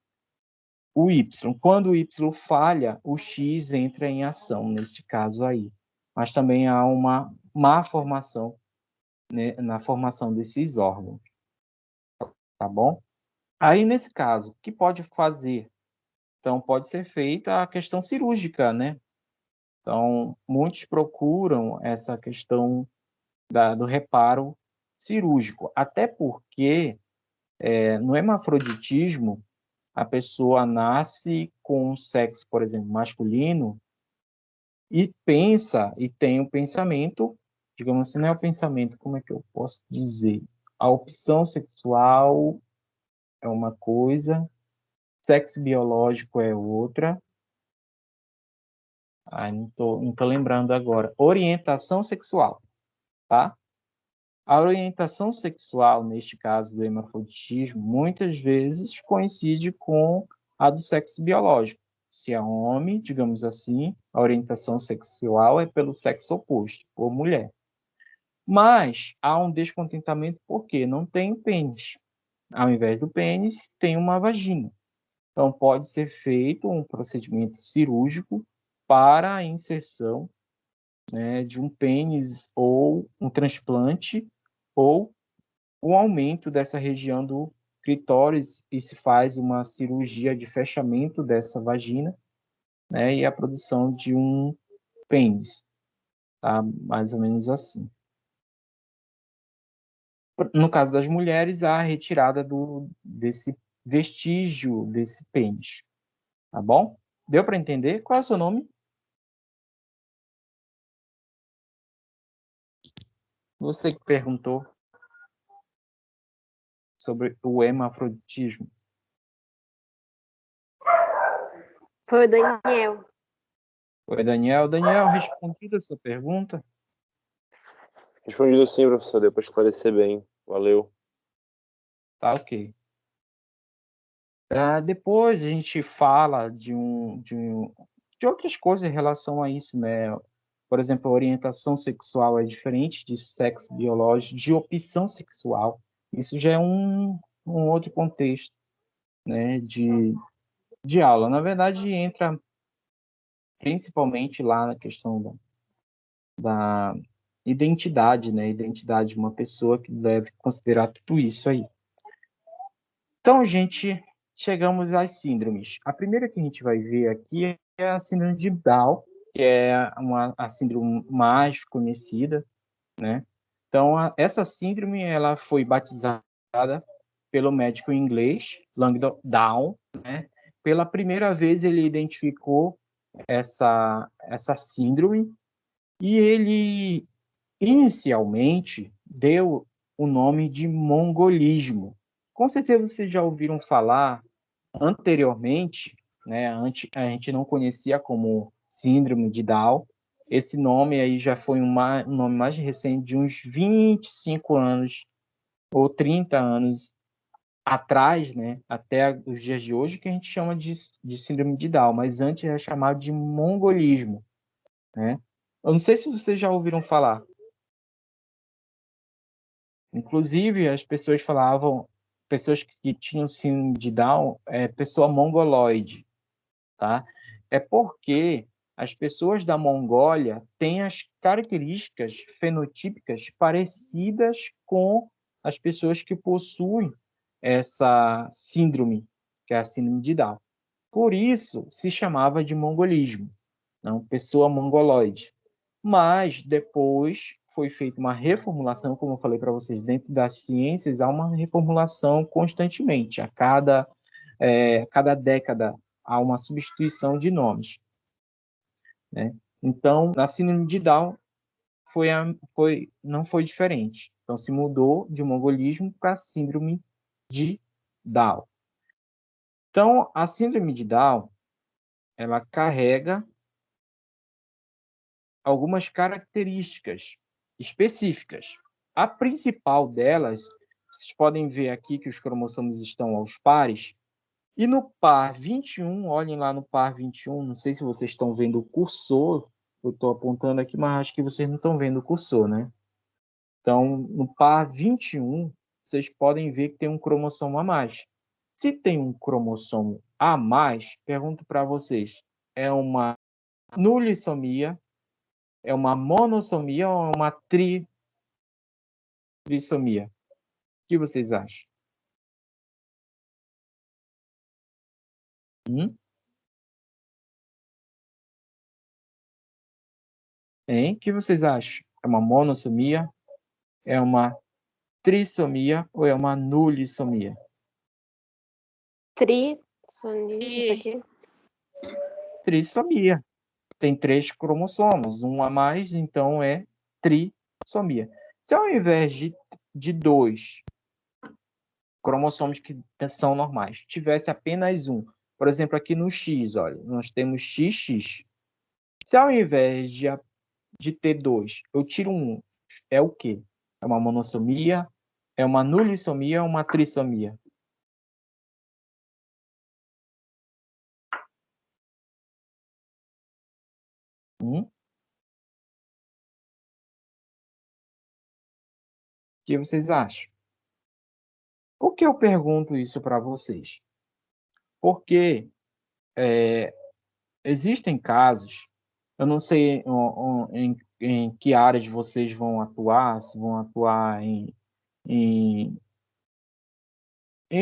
o Y. Quando o Y falha, o X entra em ação, nesse caso aí. Mas também há uma má formação, né, na formação desses órgãos, tá bom? Aí, nesse caso, o que pode fazer? Então, pode ser feita a questão cirúrgica, né? Então, muitos procuram essa questão do reparo cirúrgico, até porque no hemafroditismo, a pessoa nasce com sexo, por exemplo, masculino, e pensa, e tem um pensamento, digamos assim, não é o pensamento, como é que eu posso dizer? A opção sexual é uma coisa, sexo biológico é outra. Não tô lembrando agora. Orientação sexual, tá? A orientação sexual, neste caso do hermafroditismo, muitas vezes coincide com a do sexo biológico. Se é homem, digamos assim, a orientação sexual é pelo sexo oposto, ou mulher. Mas há um descontentamento porque não tem pênis. Ao invés do pênis, tem uma vagina. Então, pode ser feito um procedimento cirúrgico para a inserção, né, de um pênis ou um transplante ou o aumento dessa região do clitóris e se faz uma cirurgia de fechamento dessa vagina, né, e a produção de um pênis, tá? Mais ou menos assim. No caso das mulheres, a retirada desse vestígio desse pênis, tá bom? Deu para entender? Qual é o seu nome? Você que perguntou sobre o hermafroditismo. Foi o Daniel. Oi, Daniel. Daniel, respondida a sua pergunta? Respondido sim, professor. Deu para esclarecer bem. Valeu. Tá, ok. Depois a gente fala de outras coisas em relação a isso, né? Por exemplo, a orientação sexual é diferente de sexo biológico, de opção sexual. Isso já é um outro contexto, né, de aula. Na verdade, entra principalmente lá na questão da identidade, né? Identidade de uma pessoa que deve considerar tudo isso aí. Então, gente, chegamos às síndromes. A primeira que a gente vai ver aqui é a síndrome de Down, que é a síndrome mais conhecida, né? Então, essa síndrome ela foi batizada pelo médico inglês Langdon Down, né? Pela primeira vez ele identificou essa síndrome e ele inicialmente deu o nome de mongolismo. Com certeza vocês já ouviram falar anteriormente, né? A gente não conhecia como síndrome de Down. Esse nome aí já foi um nome mais recente, de uns 25 anos ou 30 anos atrás, né? Até os dias de hoje, que a gente chama de síndrome de Down, mas antes era chamado de mongolismo, né? Eu não sei se vocês já ouviram falar. Inclusive, as pessoas falavam, pessoas que tinham síndrome de Down, pessoa mongoloide, tá? É porque as pessoas da Mongólia têm as características fenotípicas parecidas com as pessoas que possuem essa síndrome, que é a síndrome de Down. Por isso, se chamava de mongolismo, não pessoa mongoloide. Mas depois foi feita uma reformulação, como eu falei para vocês, dentro das ciências há uma reformulação constantemente. Cada década há uma substituição de nomes, né? Então, na síndrome de Down não foi diferente. Então, se mudou de mongolismo para síndrome de Down. Então, a síndrome de Down, ela carrega algumas características específicas. A principal delas, vocês podem ver aqui que os cromossomos estão aos pares, e no par 21, olhem lá no par 21, não sei se vocês estão vendo o cursor, eu estou apontando aqui, mas acho que vocês não estão vendo o cursor, né? Então, no par 21, vocês podem ver que tem um cromossomo a mais. Se tem um cromossomo a mais, pergunto para vocês, é uma nulissomia, é uma monossomia ou é uma trissomia? O que vocês acham? Hein? O que vocês acham? É uma monossomia? É uma trissomia ou é uma nulissomia? Isso aqui. Trissomia. Tem 3 cromossomos, um a mais, então é trissomia. Se ao invés de 2 cromossomos que são normais, tivesse apenas um, por exemplo, aqui no X, olha, nós temos XX. Se ao invés de ter 2, eu tiro um, é o quê? É uma monossomia? É uma nulissomia ou uma trissomia? O que vocês acham? Por que eu pergunto isso para vocês? Porque existem casos, eu não sei em que áreas vocês vão atuar, se vão atuar em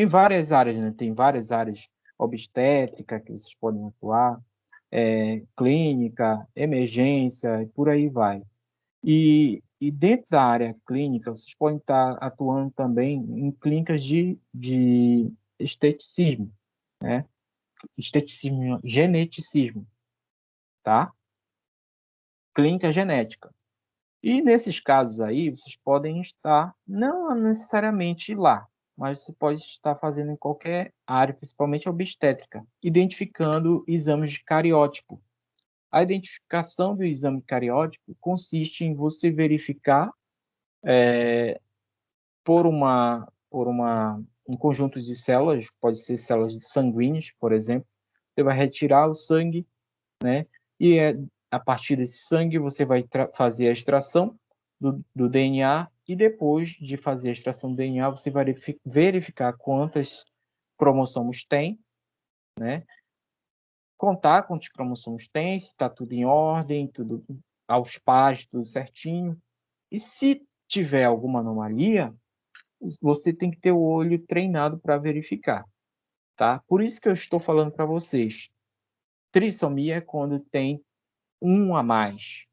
várias áreas, né? Tem várias áreas obstétrica que vocês podem atuar, clínica, emergência, e por aí vai. E dentro da área clínica, vocês podem estar atuando também em clínicas de esteticismo, né? Esteticismo, geneticismo, tá? Clínica genética. E nesses casos aí, vocês podem estar, não necessariamente lá, mas você pode estar fazendo em qualquer área, principalmente obstétrica, identificando exames de cariótipo. A identificação do exame cariótipo consiste em você verificar por um conjunto de células, pode ser células sanguíneas, por exemplo, você vai retirar o sangue, né? E a partir desse sangue você vai fazer a extração do DNA e depois de fazer a extração do DNA você vai verificar quantos cromossomos tem, né? Contar quantos cromossomos tem, se está tudo em ordem, tudo aos pares, tudo certinho. E se tiver alguma anomalia, você tem que ter o olho treinado para verificar, tá? Por isso que eu estou falando para vocês. Trissomia é quando tem um a mais.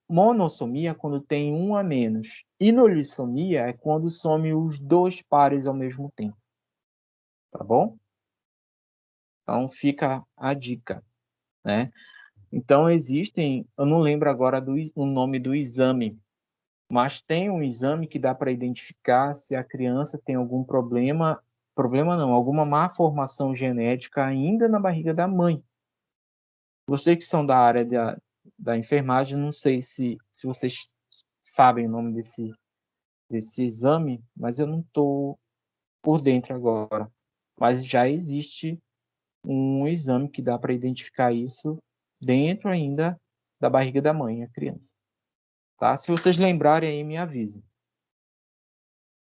Monossomia é quando tem um a menos. E nulissomia é quando some os 2 pares ao mesmo tempo. Tá bom? Então fica a dica, né? Então existem, eu não lembro agora o nome do exame, mas tem um exame que dá para identificar se a criança tem algum problema não, alguma má formação genética ainda na barriga da mãe. Vocês que são da área da enfermagem, não sei se vocês sabem o nome desse exame, mas eu não estou por dentro agora. Mas já existe um exame que dá para identificar isso dentro ainda da barriga da mãe, a criança. Tá? Se vocês lembrarem aí, me avisem.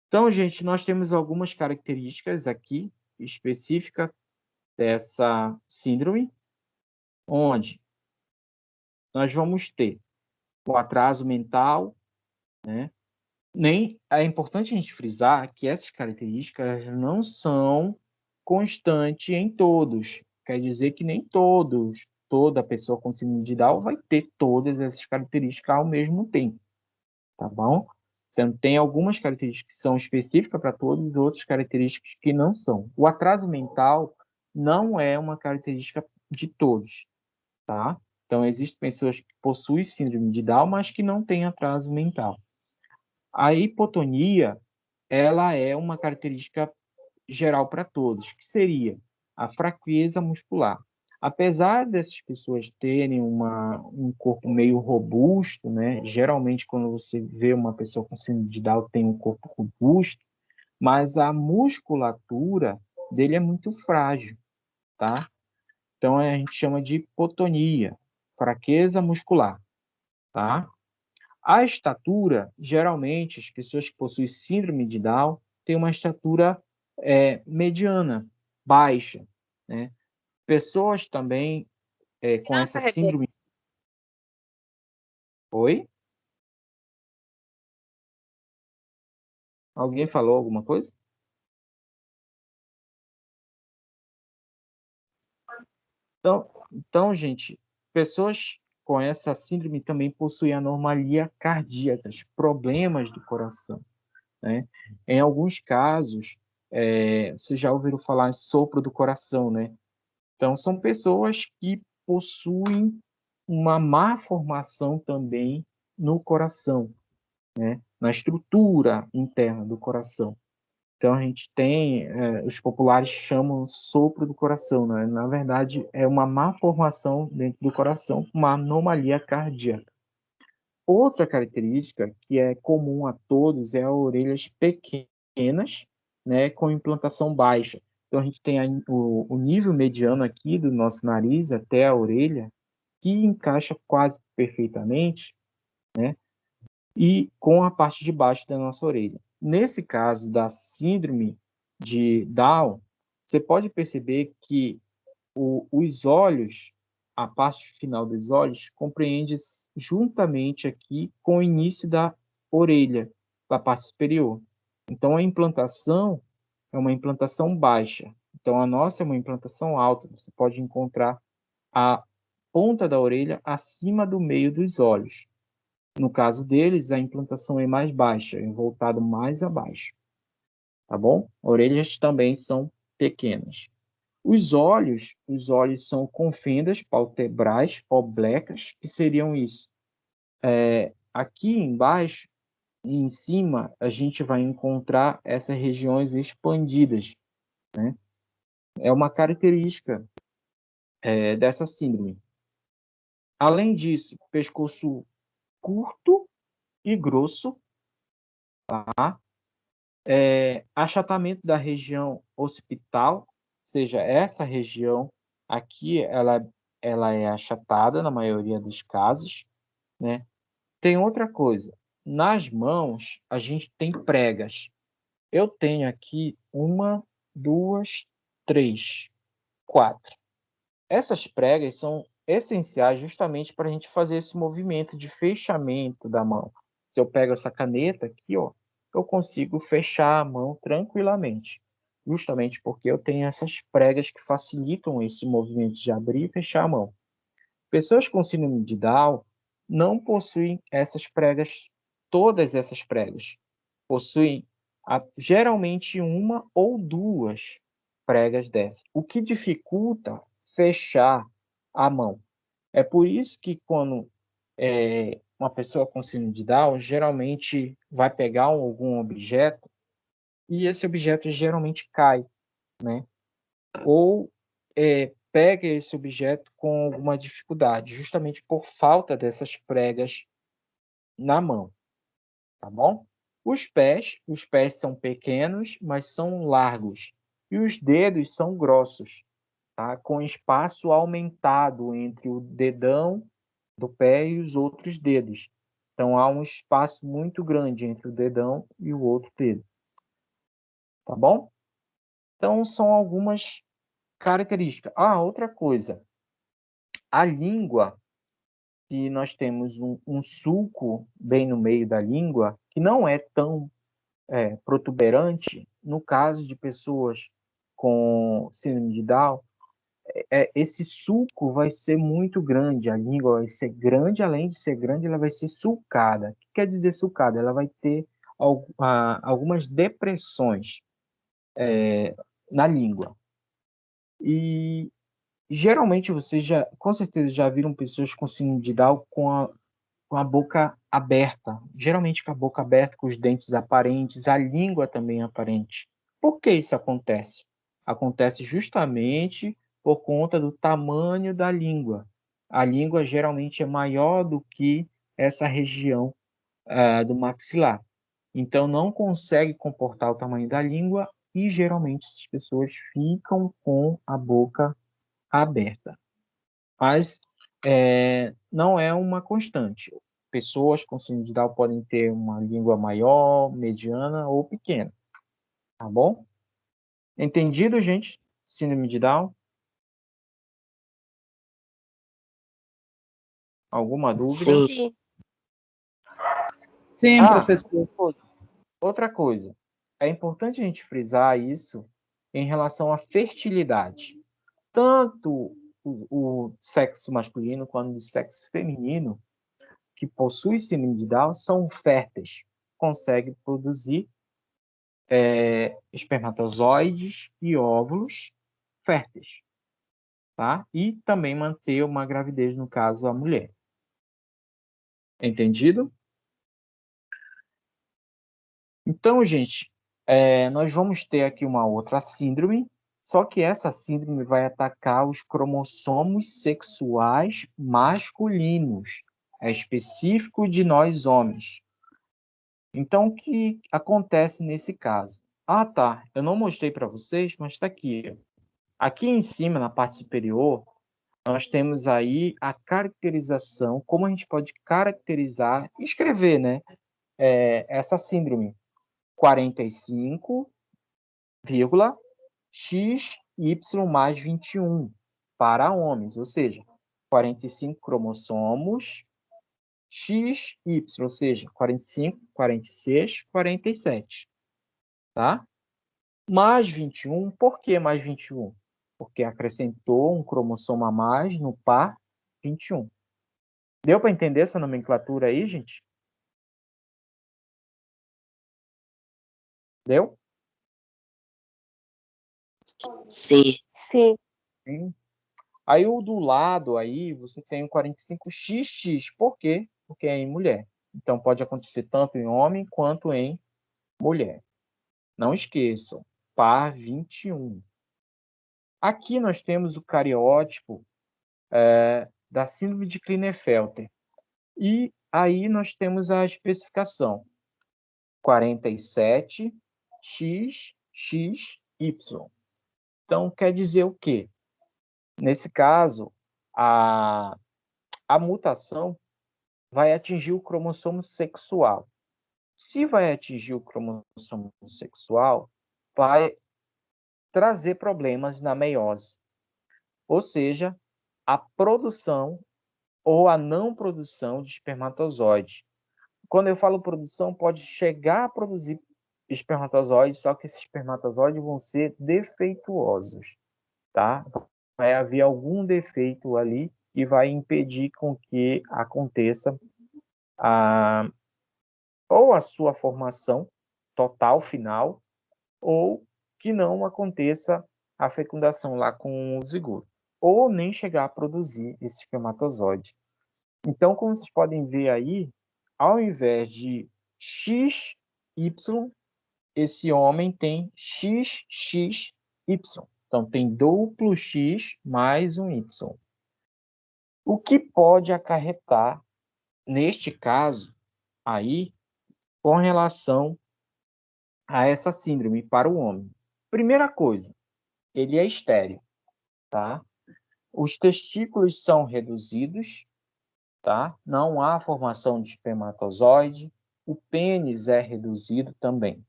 Então, gente, nós temos algumas características aqui específicas dessa síndrome, onde nós vamos ter o atraso mental, né? É importante a gente frisar que essas características não são constantes em todos. Quer dizer que nem toda pessoa com síndrome de Down vai ter todas essas características ao mesmo tempo, tá bom? Então, tem algumas características que são específicas para todos, outras características que não são. O atraso mental não é uma característica de todos, tá? Então, existem pessoas que possuem síndrome de Down, mas que não têm atraso mental. A hipotonia, ela é uma característica geral para todos, que seria a fraqueza muscular. Apesar dessas pessoas terem um corpo meio robusto, né? Geralmente, quando você vê uma pessoa com síndrome de Down, tem um corpo robusto, mas a musculatura dele é muito frágil, tá? Então, a gente chama de hipotonia, fraqueza muscular, tá? A estatura, geralmente, as pessoas que possuem síndrome de Down, tem uma estatura mediana, baixa, né? Pessoas também com essa síndrome. Oi? Alguém falou alguma coisa? Então, gente, pessoas com essa síndrome também possuem anormalia cardíacas, problemas do coração, né? Em alguns casos, vocês já ouviram falar em sopro do coração, né? Então, são pessoas que possuem uma má formação também no coração, né? Na estrutura interna do coração. Então, a gente tem, os populares chamam sopro do coração, né? Na verdade, é uma má formação dentro do coração, uma anomalia cardíaca. Outra característica que é comum a todos é orelhas pequenas, né, com implantação baixa. Então, a gente tem o nível mediano aqui do nosso nariz até a orelha, que encaixa quase perfeitamente, né, e com a parte de baixo da nossa orelha. Nesse caso da síndrome de Down, você pode perceber que os olhos, a parte final dos olhos, compreende juntamente aqui com o início da orelha, da parte superior. Então, a implantação é uma implantação baixa. Então, a nossa é uma implantação alta. Você pode encontrar a ponta da orelha acima do meio dos olhos. No caso deles, a implantação é mais baixa, é voltado mais abaixo. Tá bom? Orelhas também são pequenas. Os olhos são com fendas palpebrais oblecas, que seriam isso. Aqui embaixo, em cima, a gente vai encontrar essas regiões expandidas, né? É uma característica dessa síndrome. Além disso, pescoço curto e grosso, tá? Achatamento da região occipital, ou seja, essa região aqui, ela é achatada na maioria dos casos, né? Tem outra coisa, nas mãos a gente tem pregas. Eu tenho aqui uma, duas, três, quatro. Essas pregas são essenciais justamente para a gente fazer esse movimento de fechamento da mão. Se eu pego essa caneta aqui, ó, eu consigo fechar a mão tranquilamente, justamente porque eu tenho essas pregas que facilitam esse movimento de abrir e fechar a mão. Pessoas com síndrome de Down não possuem essas pregas, todas essas pregas. Possuem geralmente uma ou duas pregas dessas, o que dificulta fechar a mão. É por isso que quando uma pessoa com síndrome de Down geralmente vai pegar algum objeto e esse objeto geralmente cai, né? Ou pega esse objeto com alguma dificuldade, justamente por falta dessas pregas na mão, tá bom? Os pés são pequenos, mas são largos, e os dedos são grossos, tá? Com espaço aumentado entre o dedão do pé e os outros dedos. Então, há um espaço muito grande entre o dedão e o outro dedo, tá bom? Então, são algumas características. Outra coisa, a língua, que nós temos um sulco bem no meio da língua, que não é tão protuberante, no caso de pessoas com síndrome de Down, esse sulco vai ser muito grande, a língua vai ser grande, além de ser grande, ela vai ser sulcada. O que quer dizer sulcada? Ela vai ter algumas depressões na língua. E geralmente vocês com certeza já viram pessoas com síndrome de Down com a boca aberta, geralmente com a boca aberta, com os dentes aparentes, a língua também aparente. Por que isso acontece? Acontece justamente por conta do tamanho da língua. A língua geralmente é maior do que essa região do maxilar. Então, não consegue comportar o tamanho da língua e geralmente as pessoas ficam com a boca aberta. Mas não é uma constante. Pessoas com síndrome de Down podem ter uma língua maior, mediana ou pequena. Tá bom? Entendido, gente? Síndrome de Down? Alguma dúvida? Sim. Sim. Sim, Ah, professor. outra coisa. É importante a gente frisar isso em relação à fertilidade. Tanto o sexo masculino quanto o sexo feminino que possui síndrome de Down são férteis, conseguem produzir espermatozoides e óvulos férteis, tá? E também manter uma gravidez, no caso, a mulher. Entendido? Então, gente, nós vamos ter aqui uma outra síndrome, só que essa síndrome vai atacar os cromossomos sexuais masculinos. É específico de nós homens. Então, o que acontece nesse caso? Ah, tá. Eu não mostrei para vocês, mas está aqui. Aqui em cima, na parte superior, nós temos aí a caracterização, como a gente pode caracterizar, escrever, né? Essa síndrome. 45,XY mais 21 para homens, ou seja, 45 cromossomos XY, ou seja, 45, 46, 47, tá? Mais 21, por que mais 21? Porque acrescentou um cromossomo a mais no par 21. Deu para entender essa nomenclatura aí, gente? Deu? Sim. Sim. Sim. Aí o do lado aí, você tem o 45XX. Por quê? Porque é em mulher. Então pode acontecer tanto em homem quanto em mulher. Não esqueçam, par 21. Aqui nós temos o cariótipo da síndrome de Klinefelter. E aí nós temos a especificação 47XXY. Então quer dizer o quê? Nesse caso, a mutação vai atingir o cromossomo sexual. Se vai atingir o cromossomo sexual, vai trazer problemas na meiose, ou seja, a produção ou a não produção de espermatozoide. Quando eu falo produção, pode chegar a produzir espermatozoides, só que esses espermatozoides vão ser defeituosos, tá? Vai haver algum defeito ali e vai impedir com que aconteça ou a sua formação total, final, ou que não aconteça a fecundação lá com o zigoto, ou nem chegar a produzir esse espermatozoide. Então, como vocês podem ver aí, ao invés de XY, esse homem tem XXY. Então, tem duplo X mais um Y. O que pode acarretar, neste caso, aí, com relação a essa síndrome para o homem? Primeira coisa, ele é estéril, tá? Os testículos são reduzidos, tá? Não há formação de espermatozoide, o pênis é reduzido também.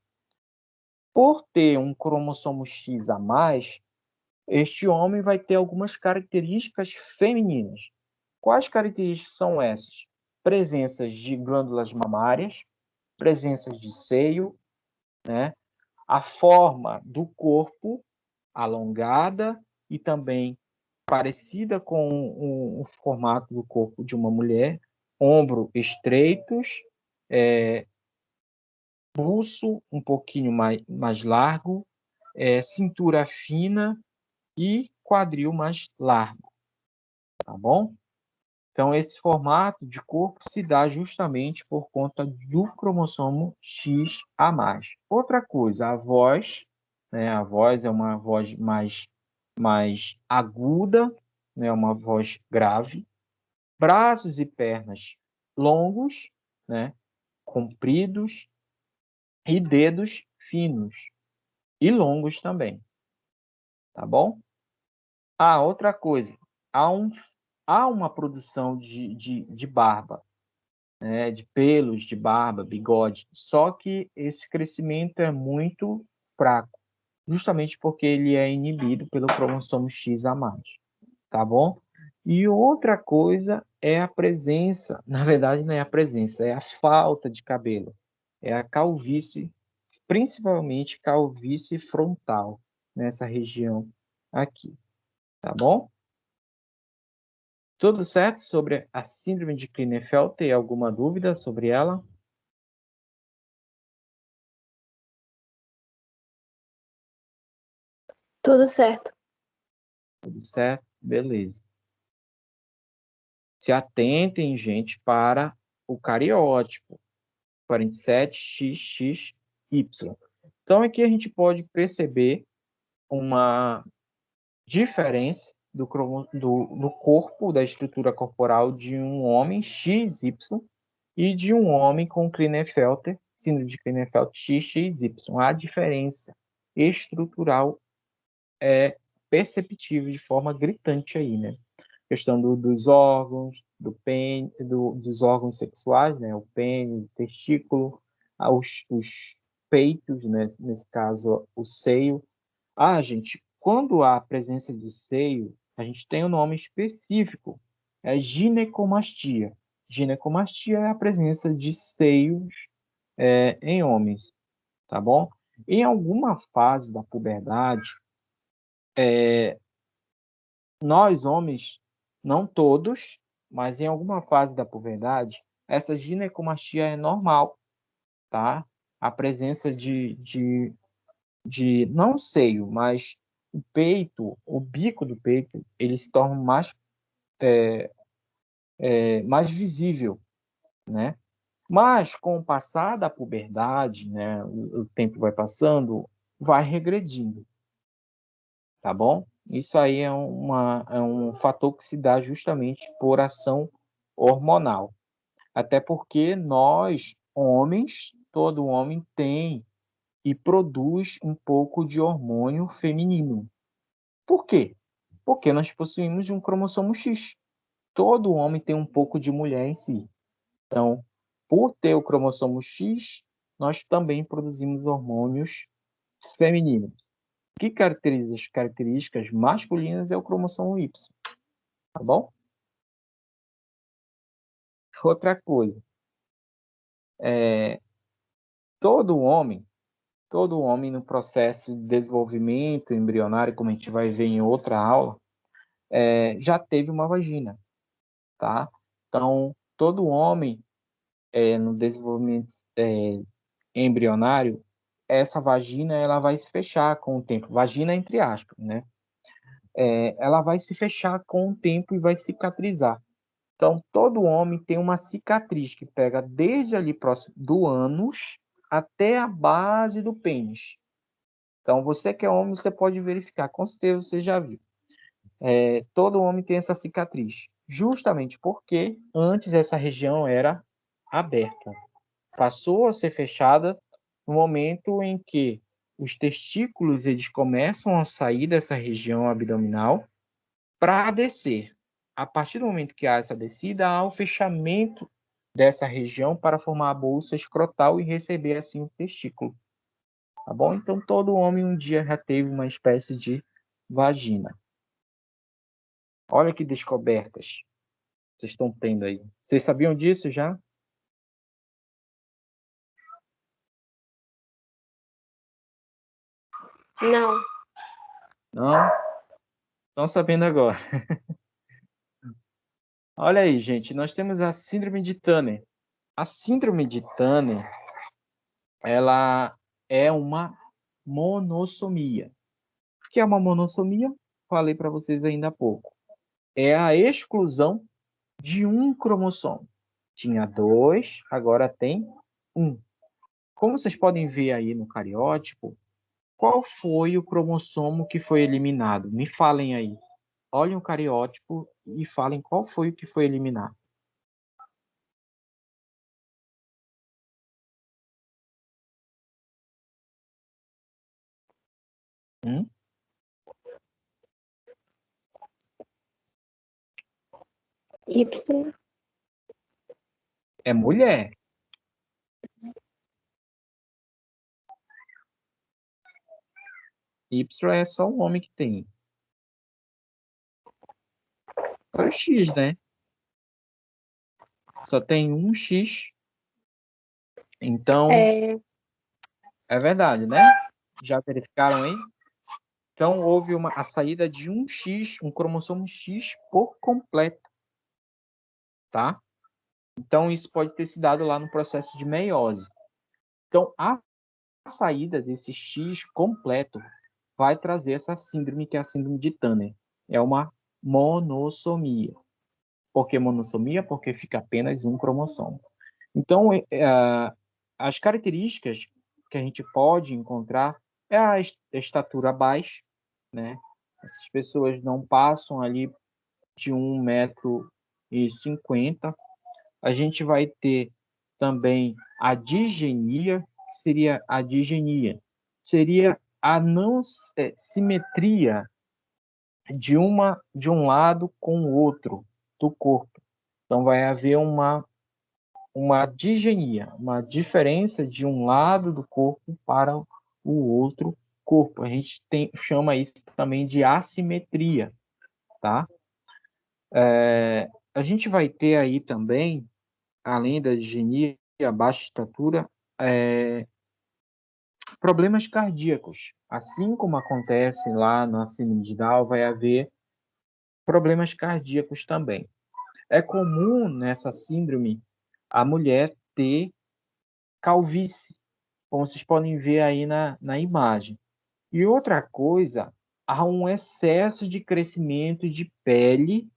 Por ter um cromossomo X a mais, este homem vai ter algumas características femininas. Quais características são essas? Presenças de glândulas mamárias, presenças de seio, né? A forma do corpo alongada e também parecida com o formato do corpo de uma mulher, ombro estreitos, pulso um pouquinho mais largo, cintura fina e quadril mais largo, tá bom? Então, esse formato de corpo se dá justamente por conta do cromossomo X a mais. Outra coisa, a voz, né? A voz é uma voz mais aguda, né? Uma voz grave. Braços e pernas longos, né? Compridos, e dedos finos e longos também, tá bom? Outra coisa, há uma produção de barba, né? De pelos de barba, bigode, só que esse crescimento é muito fraco, justamente porque ele é inibido pelo cromossomo X a mais, tá bom? E outra coisa é a presença, na verdade não é a presença, é a falta de cabelo, é a calvície, principalmente calvície frontal, nessa região aqui, tá bom? Tudo certo sobre a síndrome de Klinefelter? Alguma dúvida sobre ela? Tudo certo. Tudo certo? Beleza. Se atentem, gente, para o cariótipo 47XXY. Então, aqui a gente pode perceber uma diferença do corpo, da estrutura corporal de um homem XY e de um homem com Klinefelter, síndrome de Klinefelter XXY. A diferença estrutural é perceptível de forma gritante aí, né? Questão dos órgãos, do pênis, dos órgãos sexuais, né? O pênis, o testículo, os peitos, né? Nesse caso, o seio. Gente, quando há presença de seio, a gente tem um nome específico, é ginecomastia. Ginecomastia é a presença de seios em homens, tá bom? Em alguma fase da puberdade, nós homens, não todos, mas em alguma fase da puberdade, essa ginecomastia é normal, tá? A presença de não seio, mas o peito, o bico do peito, ele se torna mais visível, né? Mas com o passar da puberdade, né, o tempo vai passando, vai regredindo, tá bom? Isso aí é um fator que se dá justamente por ação hormonal. Até porque nós, homens, todo homem tem e produz um pouco de hormônio feminino. Por quê? Porque nós possuímos um cromossomo X. Todo homem tem um pouco de mulher em si. Então, por ter o cromossomo X, nós também produzimos hormônios femininos. O que caracteriza as características masculinas é o cromossomo Y, tá bom? Outra coisa, todo homem no processo de desenvolvimento embrionário, como a gente vai ver em outra aula, já teve uma vagina, tá? Então, todo homem no desenvolvimento embrionário, essa vagina ela vai se fechar com o tempo. Vagina entre aspas, né? Ela vai se fechar com o tempo e vai cicatrizar. Então, todo homem tem uma cicatriz que pega desde ali próximo do ânus até a base do pênis. Então, você que é homem, você pode verificar, com certeza você já viu. Todo homem tem essa cicatriz, justamente porque antes essa região era aberta. Passou a ser fechada no momento em que os testículos eles começam a sair dessa região abdominal para descer. A partir do momento que há essa descida, há o fechamento dessa região para formar a bolsa escrotal e receber assim o testículo. Tá bom? Então todo homem um dia já teve uma espécie de vagina. Olha que descobertas vocês estão tendo aí. Vocês sabiam disso já? Não. Não? Estão sabendo agora. Olha aí, gente, nós temos a síndrome de Turner. A síndrome de Turner, ela é uma monossomia. O que é uma monossomia? Falei para vocês ainda há pouco. É a exclusão de um cromossomo. Tinha 2, agora tem 1. Como vocês podem ver aí no cariótipo, qual foi o cromossomo que foi eliminado? Me falem aí. Olhem o cariótipo e falem qual foi o que foi eliminado. Hum? Y. É mulher. Y é só um homem que tem. É o X, né? Só tem um X. Então, É, é verdade, né? Já verificaram aí? Então, houve a saída de um X, um cromossomo X por completo, tá? Então, isso pode ter se dado lá no processo de meiose. Então, a saída desse X completo vai trazer essa síndrome, que é a síndrome de Turner. É uma monossomia. Por que monossomia? Porque fica apenas um cromossomo. Então, as características que a gente pode encontrar é a estatura baixa, né? Essas pessoas não passam ali de 1,50 m. A gente vai ter também a digenia, que seria a digenia. Seria a não simetria de um lado com o outro do corpo. Então vai haver uma digenia, uma diferença de um lado do corpo para o outro corpo. A gente chama isso também de assimetria, tá? A gente vai ter aí também, além da digenia, a baixa estatura, problemas cardíacos. Assim como acontece lá na síndrome de Down, vai haver problemas cardíacos também. É comum nessa síndrome a mulher ter calvície, como vocês podem ver aí na imagem. E outra coisa, há um excesso de crescimento de pele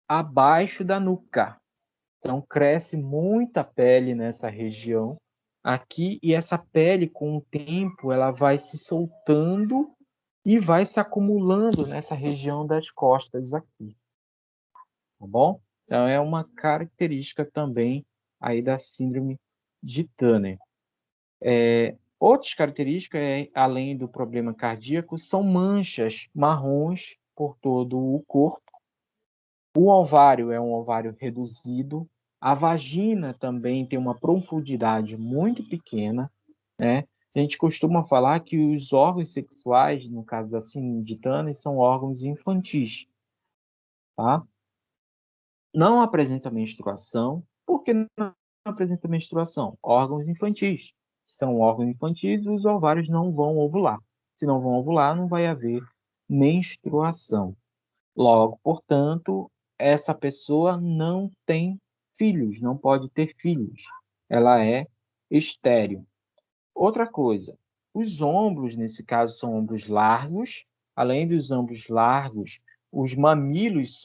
abaixo da nuca. Então, cresce muita pele nessa região aqui, e essa pele, com o tempo, ela vai se soltando e vai se acumulando nessa região das costas aqui. Tá bom? Então, é uma característica também aí da síndrome de Turner. Outras características, além do problema cardíaco, são manchas marrons por todo o corpo. O ovário é um ovário reduzido. A vagina também tem uma profundidade muito pequena, né? A gente costuma falar que os órgãos sexuais, no caso da síndrome de Turner, são órgãos infantis, tá? Não apresenta menstruação. Por que não apresenta menstruação? Órgãos infantis. São órgãos infantis e os ovários não vão ovular. Se não vão ovular, não vai haver menstruação. Logo, portanto, essa pessoa não tem filhos, não pode ter filhos. Ela é estéril. Outra coisa, os ombros, nesse caso, são ombros largos. Além dos ombros largos, os mamilos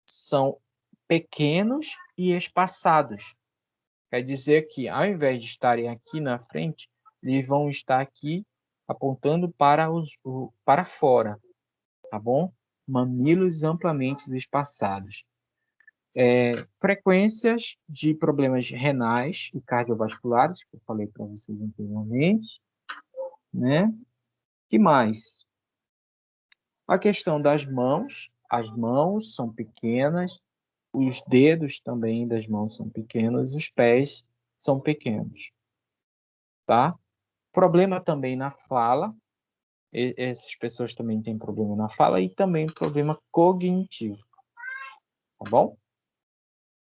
são pequenos e espaçados. Quer dizer que, ao invés de estarem aqui na frente, eles vão estar aqui apontando para fora, tá bom? Mamilos amplamente espaçados. Frequências de problemas renais e cardiovasculares, que eu falei para vocês anteriormente, né? Que mais? A questão das mãos. As mãos são pequenas, os dedos também das mãos são pequenos, os pés são pequenos, tá? Problema também na fala. Essas pessoas também têm problema na fala e também problema cognitivo, tá bom?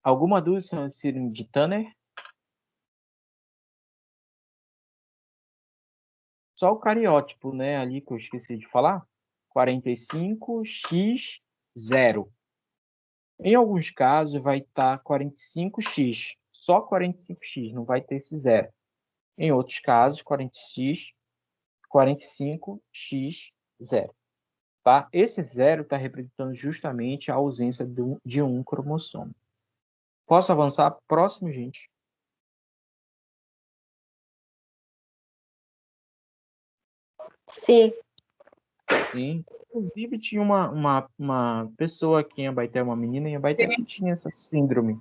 Alguma dúvida sobre a síndrome de Turner? Só o cariótipo, né, ali que eu esqueci de falar, 45x0. Em alguns casos vai estar 45x, só 45x, não vai ter esse zero. Em outros casos, 45x0. Tá? Esse zero está representando justamente a ausência de um cromossomo. Posso avançar? Próximo, gente. sim. Sim. Inclusive, tinha uma pessoa aqui em Abaeté, uma menina em Abaeté, que tinha essa síndrome.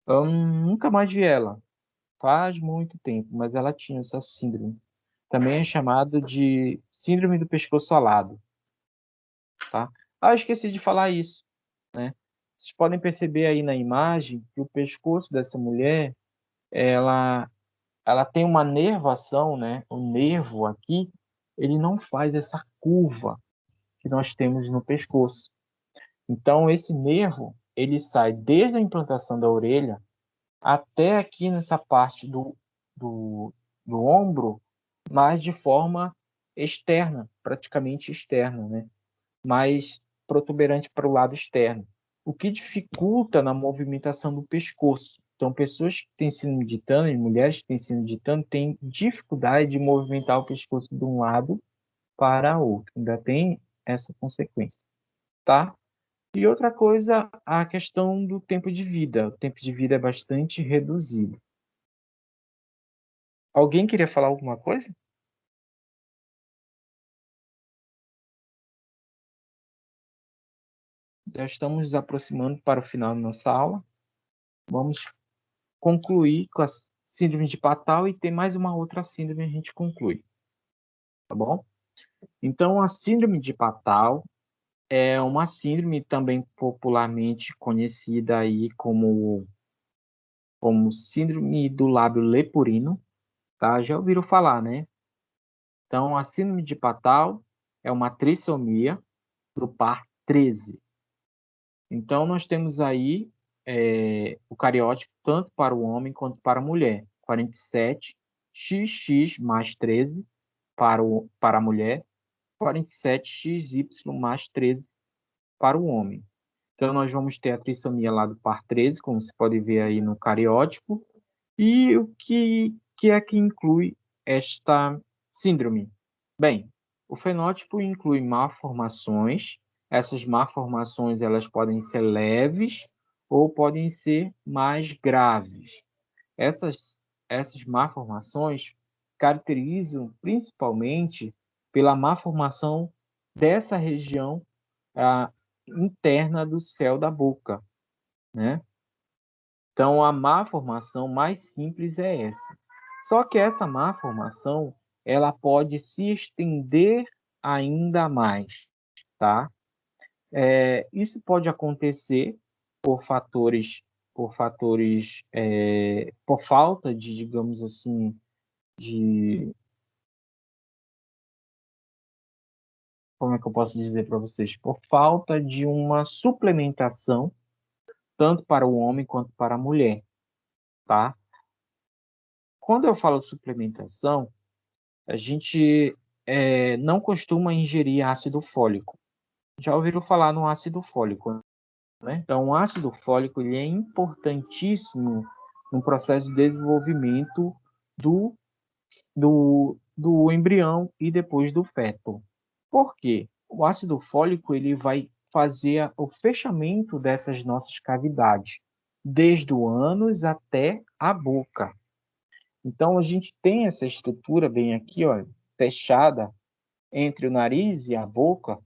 Eu nunca mais vi ela. Faz muito tempo, mas ela tinha essa síndrome. Também é chamado de síndrome do pescoço alado. Tá? Eu esqueci de falar isso, né? Vocês podem perceber aí na imagem que o pescoço dessa mulher, ela tem uma nervação, né? Um nervo aqui, ele não faz essa curva que nós temos no pescoço. Então, esse nervo, ele sai desde a implantação da orelha até aqui nessa parte do ombro, mas de forma externa, praticamente externa, né? Mais protuberante para o lado externo, o que dificulta na movimentação do pescoço. Então, pessoas que têm síndrome de Turner, mulheres que têm síndrome de Turner, têm dificuldade de movimentar o pescoço de um lado para outro. Ainda tem essa consequência, tá? E outra coisa, a questão do tempo de vida. O tempo de vida é bastante reduzido. Alguém queria falar alguma coisa? Já estamos nos aproximando para o final da nossa aula. Vamos concluir com a síndrome de Patau e tem mais uma outra síndrome a gente conclui. Tá bom? Então, a síndrome de Patau é uma síndrome também popularmente conhecida aí como síndrome do lábio leporino, tá? Já ouviram falar, né? Então, a síndrome de Patau é uma trissomia do par 13. Então, nós temos aí o cariótipo tanto para o homem quanto para a mulher. 47 XX mais 13 para a mulher, 47 XY mais 13 para o homem. Então, nós vamos ter a trissomia lá do par 13, como você pode ver aí no cariótipo. E o que é que inclui esta síndrome? Bem, o fenótipo inclui malformações. Essas malformações elas podem ser leves ou podem ser mais graves. Essas malformações caracterizam principalmente pela malformação dessa região interna do céu da boca, né? Então, a malformação mais simples é essa. Só que essa malformação, ela pode se estender ainda mais, tá? Isso pode acontecer por por falta de, digamos assim, como é que eu posso dizer para vocês? Por falta de uma suplementação, tanto para o homem quanto para a mulher, tá? Quando eu falo suplementação, a gente não costuma ingerir ácido fólico. Já ouviram falar no ácido fólico, né? Então, o ácido fólico ele é importantíssimo no processo de desenvolvimento do embrião e depois do feto. Por quê? O ácido fólico ele vai fazer o fechamento dessas nossas cavidades, desde o ânus até a boca. Então, a gente tem essa estrutura bem aqui, ó, fechada entre o nariz e a boca,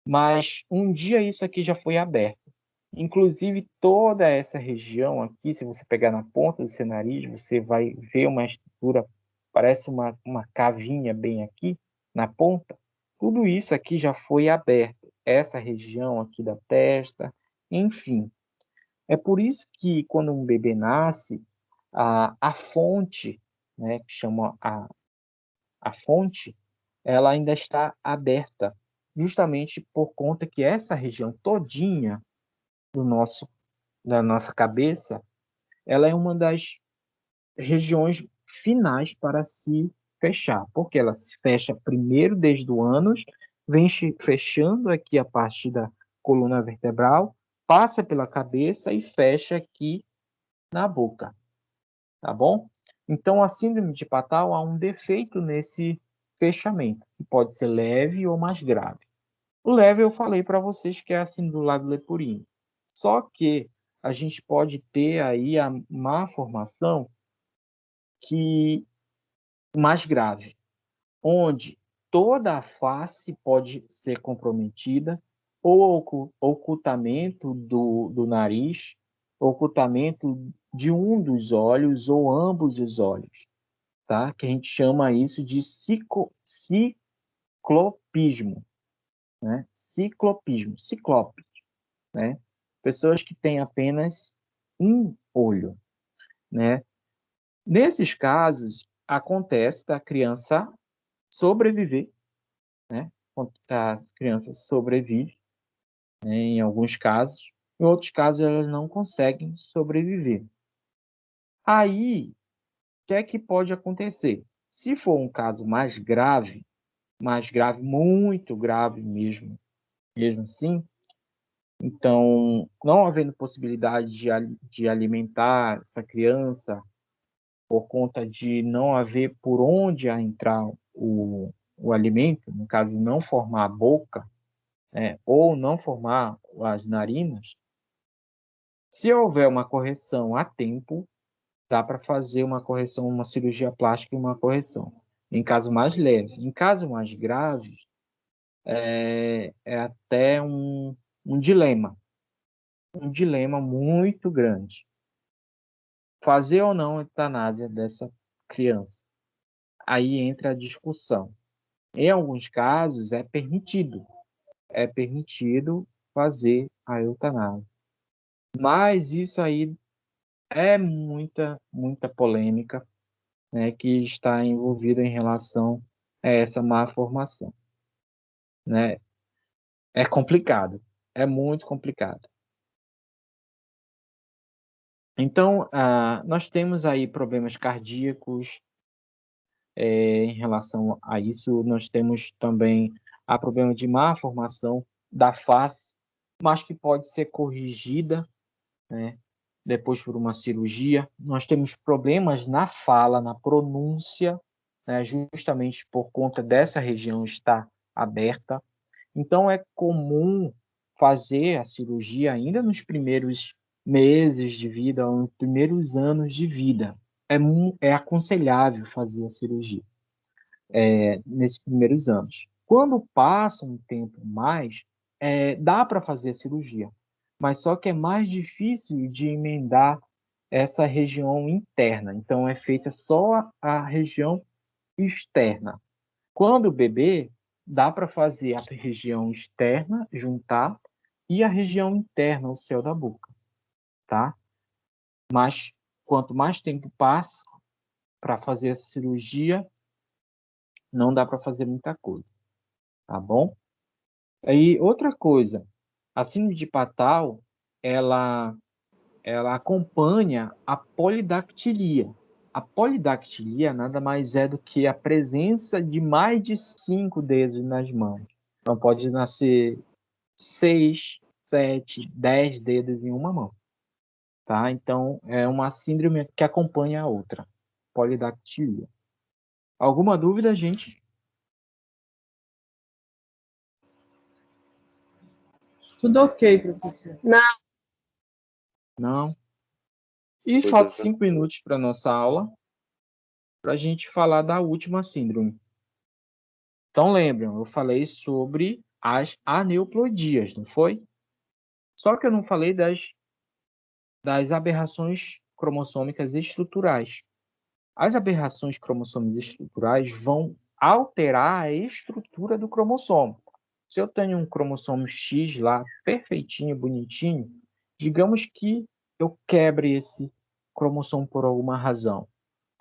mas um dia isso aqui já foi aberto. Inclusive, toda essa região aqui, se você pegar na ponta do seu nariz, você vai ver uma estrutura, parece uma cavinha bem aqui, na ponta. Tudo isso aqui já foi aberto. Essa região aqui da testa, enfim. É por isso que, quando um bebê nasce, a fonte, né, que chama a fonte, ela ainda está aberta, justamente por conta que essa região todinha da nossa cabeça, ela é uma das regiões finais para se fechar, porque ela se fecha primeiro desde o ânus, vem fechando aqui a parte da coluna vertebral, passa pela cabeça e fecha aqui na boca, tá bom? Então, a síndrome de Patau há um defeito nesse fechamento, que pode ser leve ou mais grave. O leve eu falei para vocês que é a síndrome do lábio leporino. Só que a gente pode ter aí a malformação mais grave, onde toda a face pode ser comprometida, ou ocultamento do nariz, ocultamento de um dos olhos ou ambos os olhos, tá? Que a gente chama isso de ciclopismo, né? Ciclope, né? Pessoas que têm apenas um olho, né? Nesses casos, acontece da criança sobreviver, né? As crianças sobrevivem, né, em alguns casos, em outros casos elas não conseguem sobreviver. Aí, o que é que pode acontecer? Se for um caso mais grave, muito grave mesmo assim, então, não havendo possibilidade de alimentar essa criança, por conta de não haver por onde entrar o alimento, no caso, não formar a boca, ou não formar as narinas, se houver uma correção a tempo, dá para fazer uma correção, uma cirurgia plástica e uma correção. Em caso mais leve. Em caso mais grave, é até um dilema muito grande. Fazer ou não a eutanásia dessa criança? Aí entra a discussão. Em alguns casos, é permitido fazer a eutanásia. Mas isso aí é muita polêmica, né, que está envolvida em relação a essa má formação, né? É complicado, é muito complicado. Então, nós temos aí problemas cardíacos, em relação a isso. Nós temos também a problema de má formação da face, mas que pode ser corrigida, né, depois por uma cirurgia. Nós temos problemas na fala, na pronúncia, né, justamente por conta dessa região estar aberta. Então, é comum fazer a cirurgia ainda nos primeiros meses de vida, ou nos primeiros anos de vida. É aconselhável fazer a cirurgia nesses primeiros anos. Quando passa um tempo mais, dá para fazer a cirurgia, mas só que é mais difícil de emendar essa região interna. Então, é feita só a região externa. Quando o bebê, dá para fazer a região externa, juntar, e a região interna, o céu da boca, tá? Mas quanto mais tempo passa para fazer a cirurgia, não dá para fazer muita coisa, tá bom? Aí, outra coisa, a síndrome de Patau, ela acompanha a polidactilia. A polidactilia nada mais é do que a presença de mais de 5 dedos nas mãos. Então, pode nascer 6, 7, 10 dedos em uma mão, tá? Então, é uma síndrome que acompanha a outra, polidactilia. Alguma dúvida, gente? Tudo ok, professor. Não? E Pois falta é, 5 minutos para a nossa aula, para a gente falar da última síndrome. Então, lembram, eu falei sobre as aneuplodias, não foi? Só que eu não falei das aberrações cromossômicas estruturais. As aberrações cromossômicas estruturais vão alterar a estrutura do cromossomo. Se eu tenho um cromossomo X lá, perfeitinho, bonitinho, digamos que eu quebre esse cromossomo por alguma razão.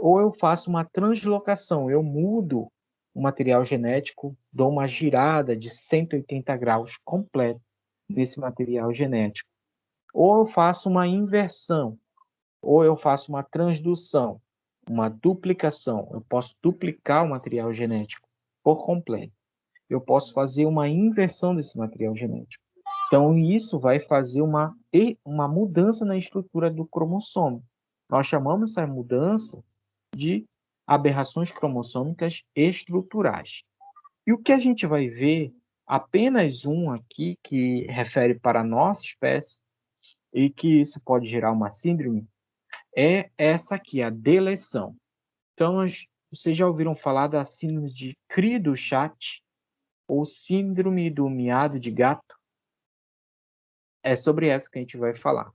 Ou eu faço uma translocação, eu mudo o material genético, dou uma girada de 180 graus completo nesse material genético. Ou eu faço uma inversão, ou eu faço uma transdução, uma duplicação. Eu posso duplicar o material genético por completo. Eu posso fazer uma inversão desse material genético. Então, isso vai fazer uma mudança na estrutura do cromossomo. Nós chamamos essa mudança de aberrações cromossômicas estruturais. E o que a gente vai ver, apenas um aqui, que refere para a nossa espécie, e que isso pode gerar uma síndrome, é essa aqui, a deleção. Então, vocês já ouviram falar da síndrome de Cri-du-Chat, ou síndrome do miado de gato? É sobre essa que a gente vai falar.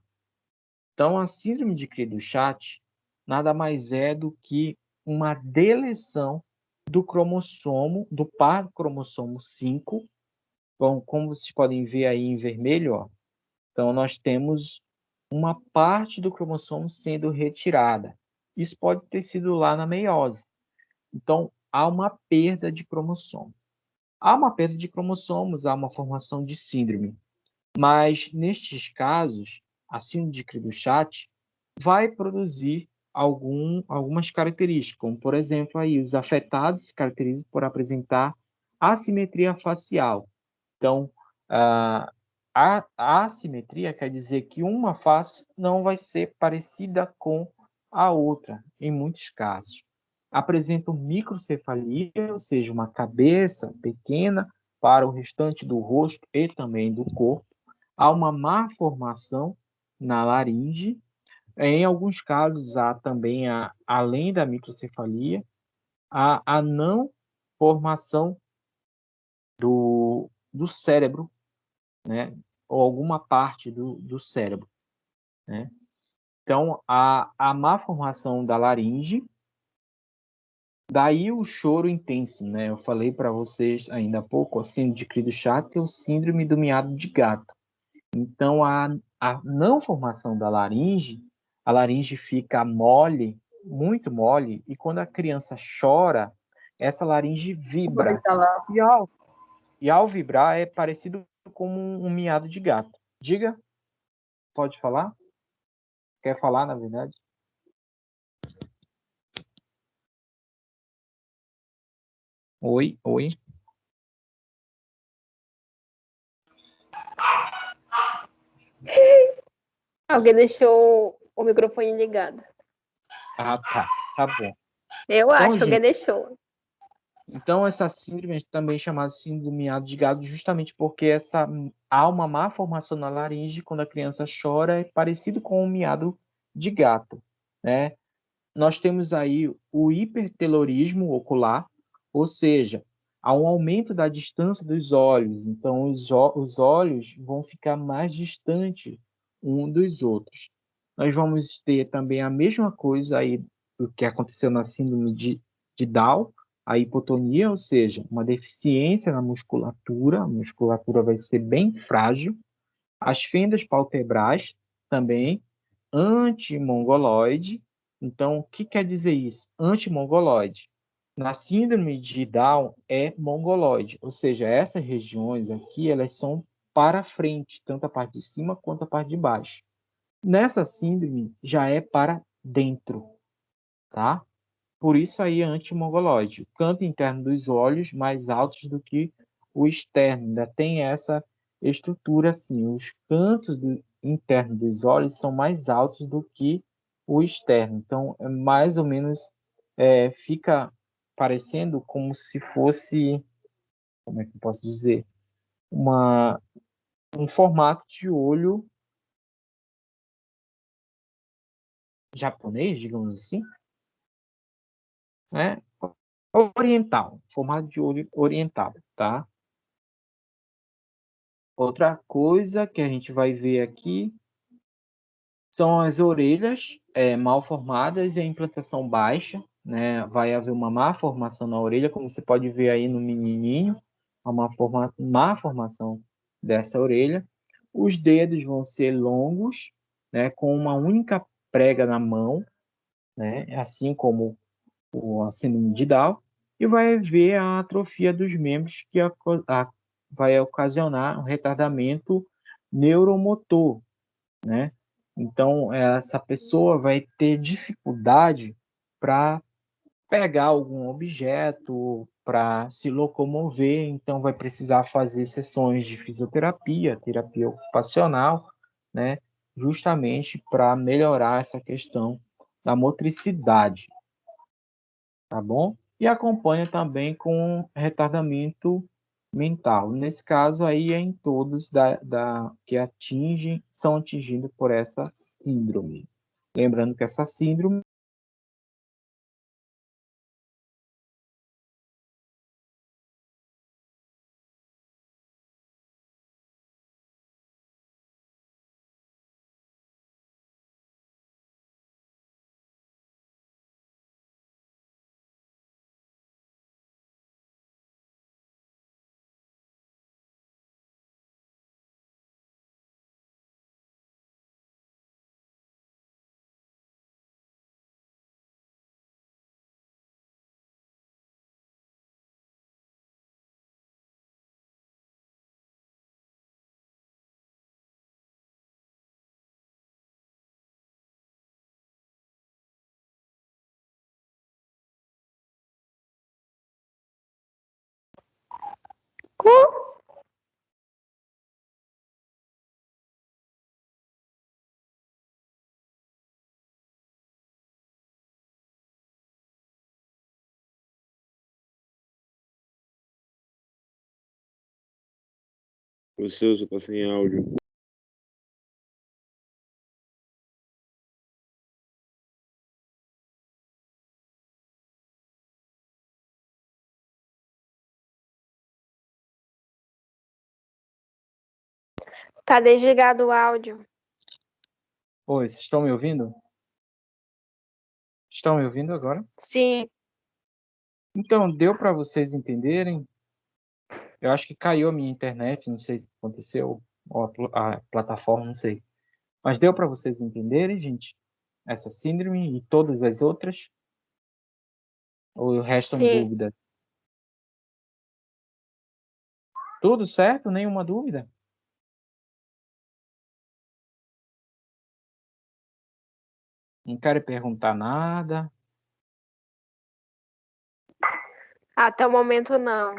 Então, a síndrome de Cri-du-Chat nada mais é do que uma deleção do cromossomo, do par cromossomo 5. Bom, como vocês podem ver aí em vermelho, ó, então nós temos uma parte do cromossomo sendo retirada. Isso pode ter sido lá na meiose. Então, há uma perda de cromossomo. Há uma perda de cromossomos, há uma formação de síndrome. Mas, nestes casos, a síndrome de Cri-du-Chat vai produzir algumas características, como, por exemplo, aí, os afetados se caracterizam por apresentar assimetria facial. Então, a assimetria quer dizer que uma face não vai ser parecida com a outra, em muitos casos. Apresentam microcefalia, ou seja, uma cabeça pequena para o restante do rosto e também do corpo. Há uma má formação na laringe. Em alguns casos, há também, além da microcefalia, a não formação do cérebro, né? Ou alguma parte do cérebro, né? Então, a má formação da laringe, daí o choro intenso, né? Eu falei para vocês ainda há pouco, a síndrome de Cri-du-Chat é o síndrome do miado de gato. Então, a não formação da laringe, a laringe fica mole, muito mole, e quando a criança chora, essa laringe vibra. E ao vibrar, é parecido com um miado de gato. Diga, pode falar? Quer falar, na verdade? Oi, oi. Alguém deixou o microfone ligado. Ah, tá bom. Eu Então, acho que alguém gente, deixou. então essa síndrome é também chamada síndrome do miado de gato, justamente porque há uma má formação na laringe quando a criança chora, é parecido com um miado de gato, né? Nós temos aí o hipertelorismo ocular, ou seja, há um aumento da distância dos olhos, então os olhos vão ficar mais distantes um dos outros. Nós vamos ter também a mesma coisa aí do que aconteceu na síndrome de Down, a hipotonia, ou seja, uma deficiência na musculatura, a musculatura vai ser bem frágil. As fendas palpebrais também, antimongoloide. Então, o que quer dizer isso? Antimongoloide. Na síndrome de Down é mongoloide, ou seja, essas regiões aqui, elas são para frente, tanto a parte de cima quanto a parte de baixo. Nessa síndrome já é para dentro, tá? Por isso aí é antimongoloide. O canto interno dos olhos mais altos do que o externo. Ainda tem essa estrutura assim. Os cantos internos dos olhos são mais altos do que o externo. Então, é mais ou menos fica parecendo como se fosse, como é que eu posso dizer, um formato de olho japonês, digamos assim, né? Oriental, formato de olho oriental, tá? Outra coisa que a gente vai ver aqui são as orelhas mal formadas e a implantação baixa, né? Vai haver uma má formação na orelha, como você pode ver aí no menininho, uma má formação dessa orelha. Os dedos vão ser longos, né? Com uma única prega na mão, né? Assim como a síndrome de Down, e vai haver a atrofia dos membros que vai ocasionar um retardamento neuromotor, né? Então, essa pessoa vai ter dificuldade para pegar algum objeto, para se locomover, então vai precisar fazer sessões de fisioterapia, terapia ocupacional, né? Justamente para melhorar essa questão da motricidade, tá bom? E acompanha também com retardamento mental. Nesse caso aí é em todos que são atingidos por essa síndrome. Lembrando que essa síndrome Professor, você tá sem áudio. Tá desligado o áudio. Oi, vocês estão me ouvindo? Estão me ouvindo agora? Sim. Então, deu para vocês entenderem? Eu acho que caiu a minha internet, não sei o que aconteceu, ou a plataforma, não sei. Mas deu para vocês entenderem, gente? Essa síndrome e todas as outras? Ou restam Sim. dúvidas? Tudo certo? Nenhuma dúvida? Não quero perguntar nada. Até o momento, não.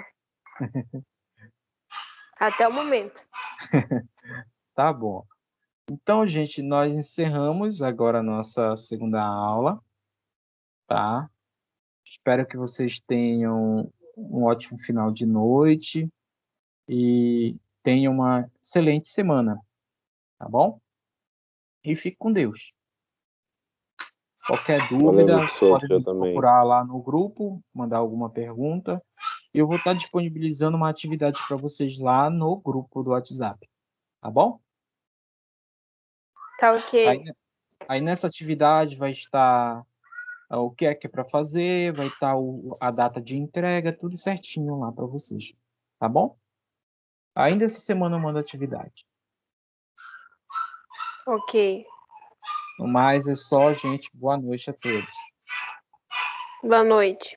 Até o momento. Tá bom. Então, gente, nós encerramos agora a nossa segunda aula, tá? Espero que vocês tenham um ótimo final de noite e tenham uma excelente semana, tá bom? E fique com Deus. Qualquer Valeu, dúvida, professor, pode eu me também. procurar lá no grupo, mandar alguma pergunta. E eu vou estar disponibilizando uma atividade para vocês lá no grupo do WhatsApp, tá bom? Tá ok. Aí nessa atividade vai estar o que é para fazer, vai estar a data de entrega, tudo certinho lá para vocês, tá bom? Ainda essa semana eu mando a atividade. Ok. No mais é só, gente. Boa noite a todos. Boa noite.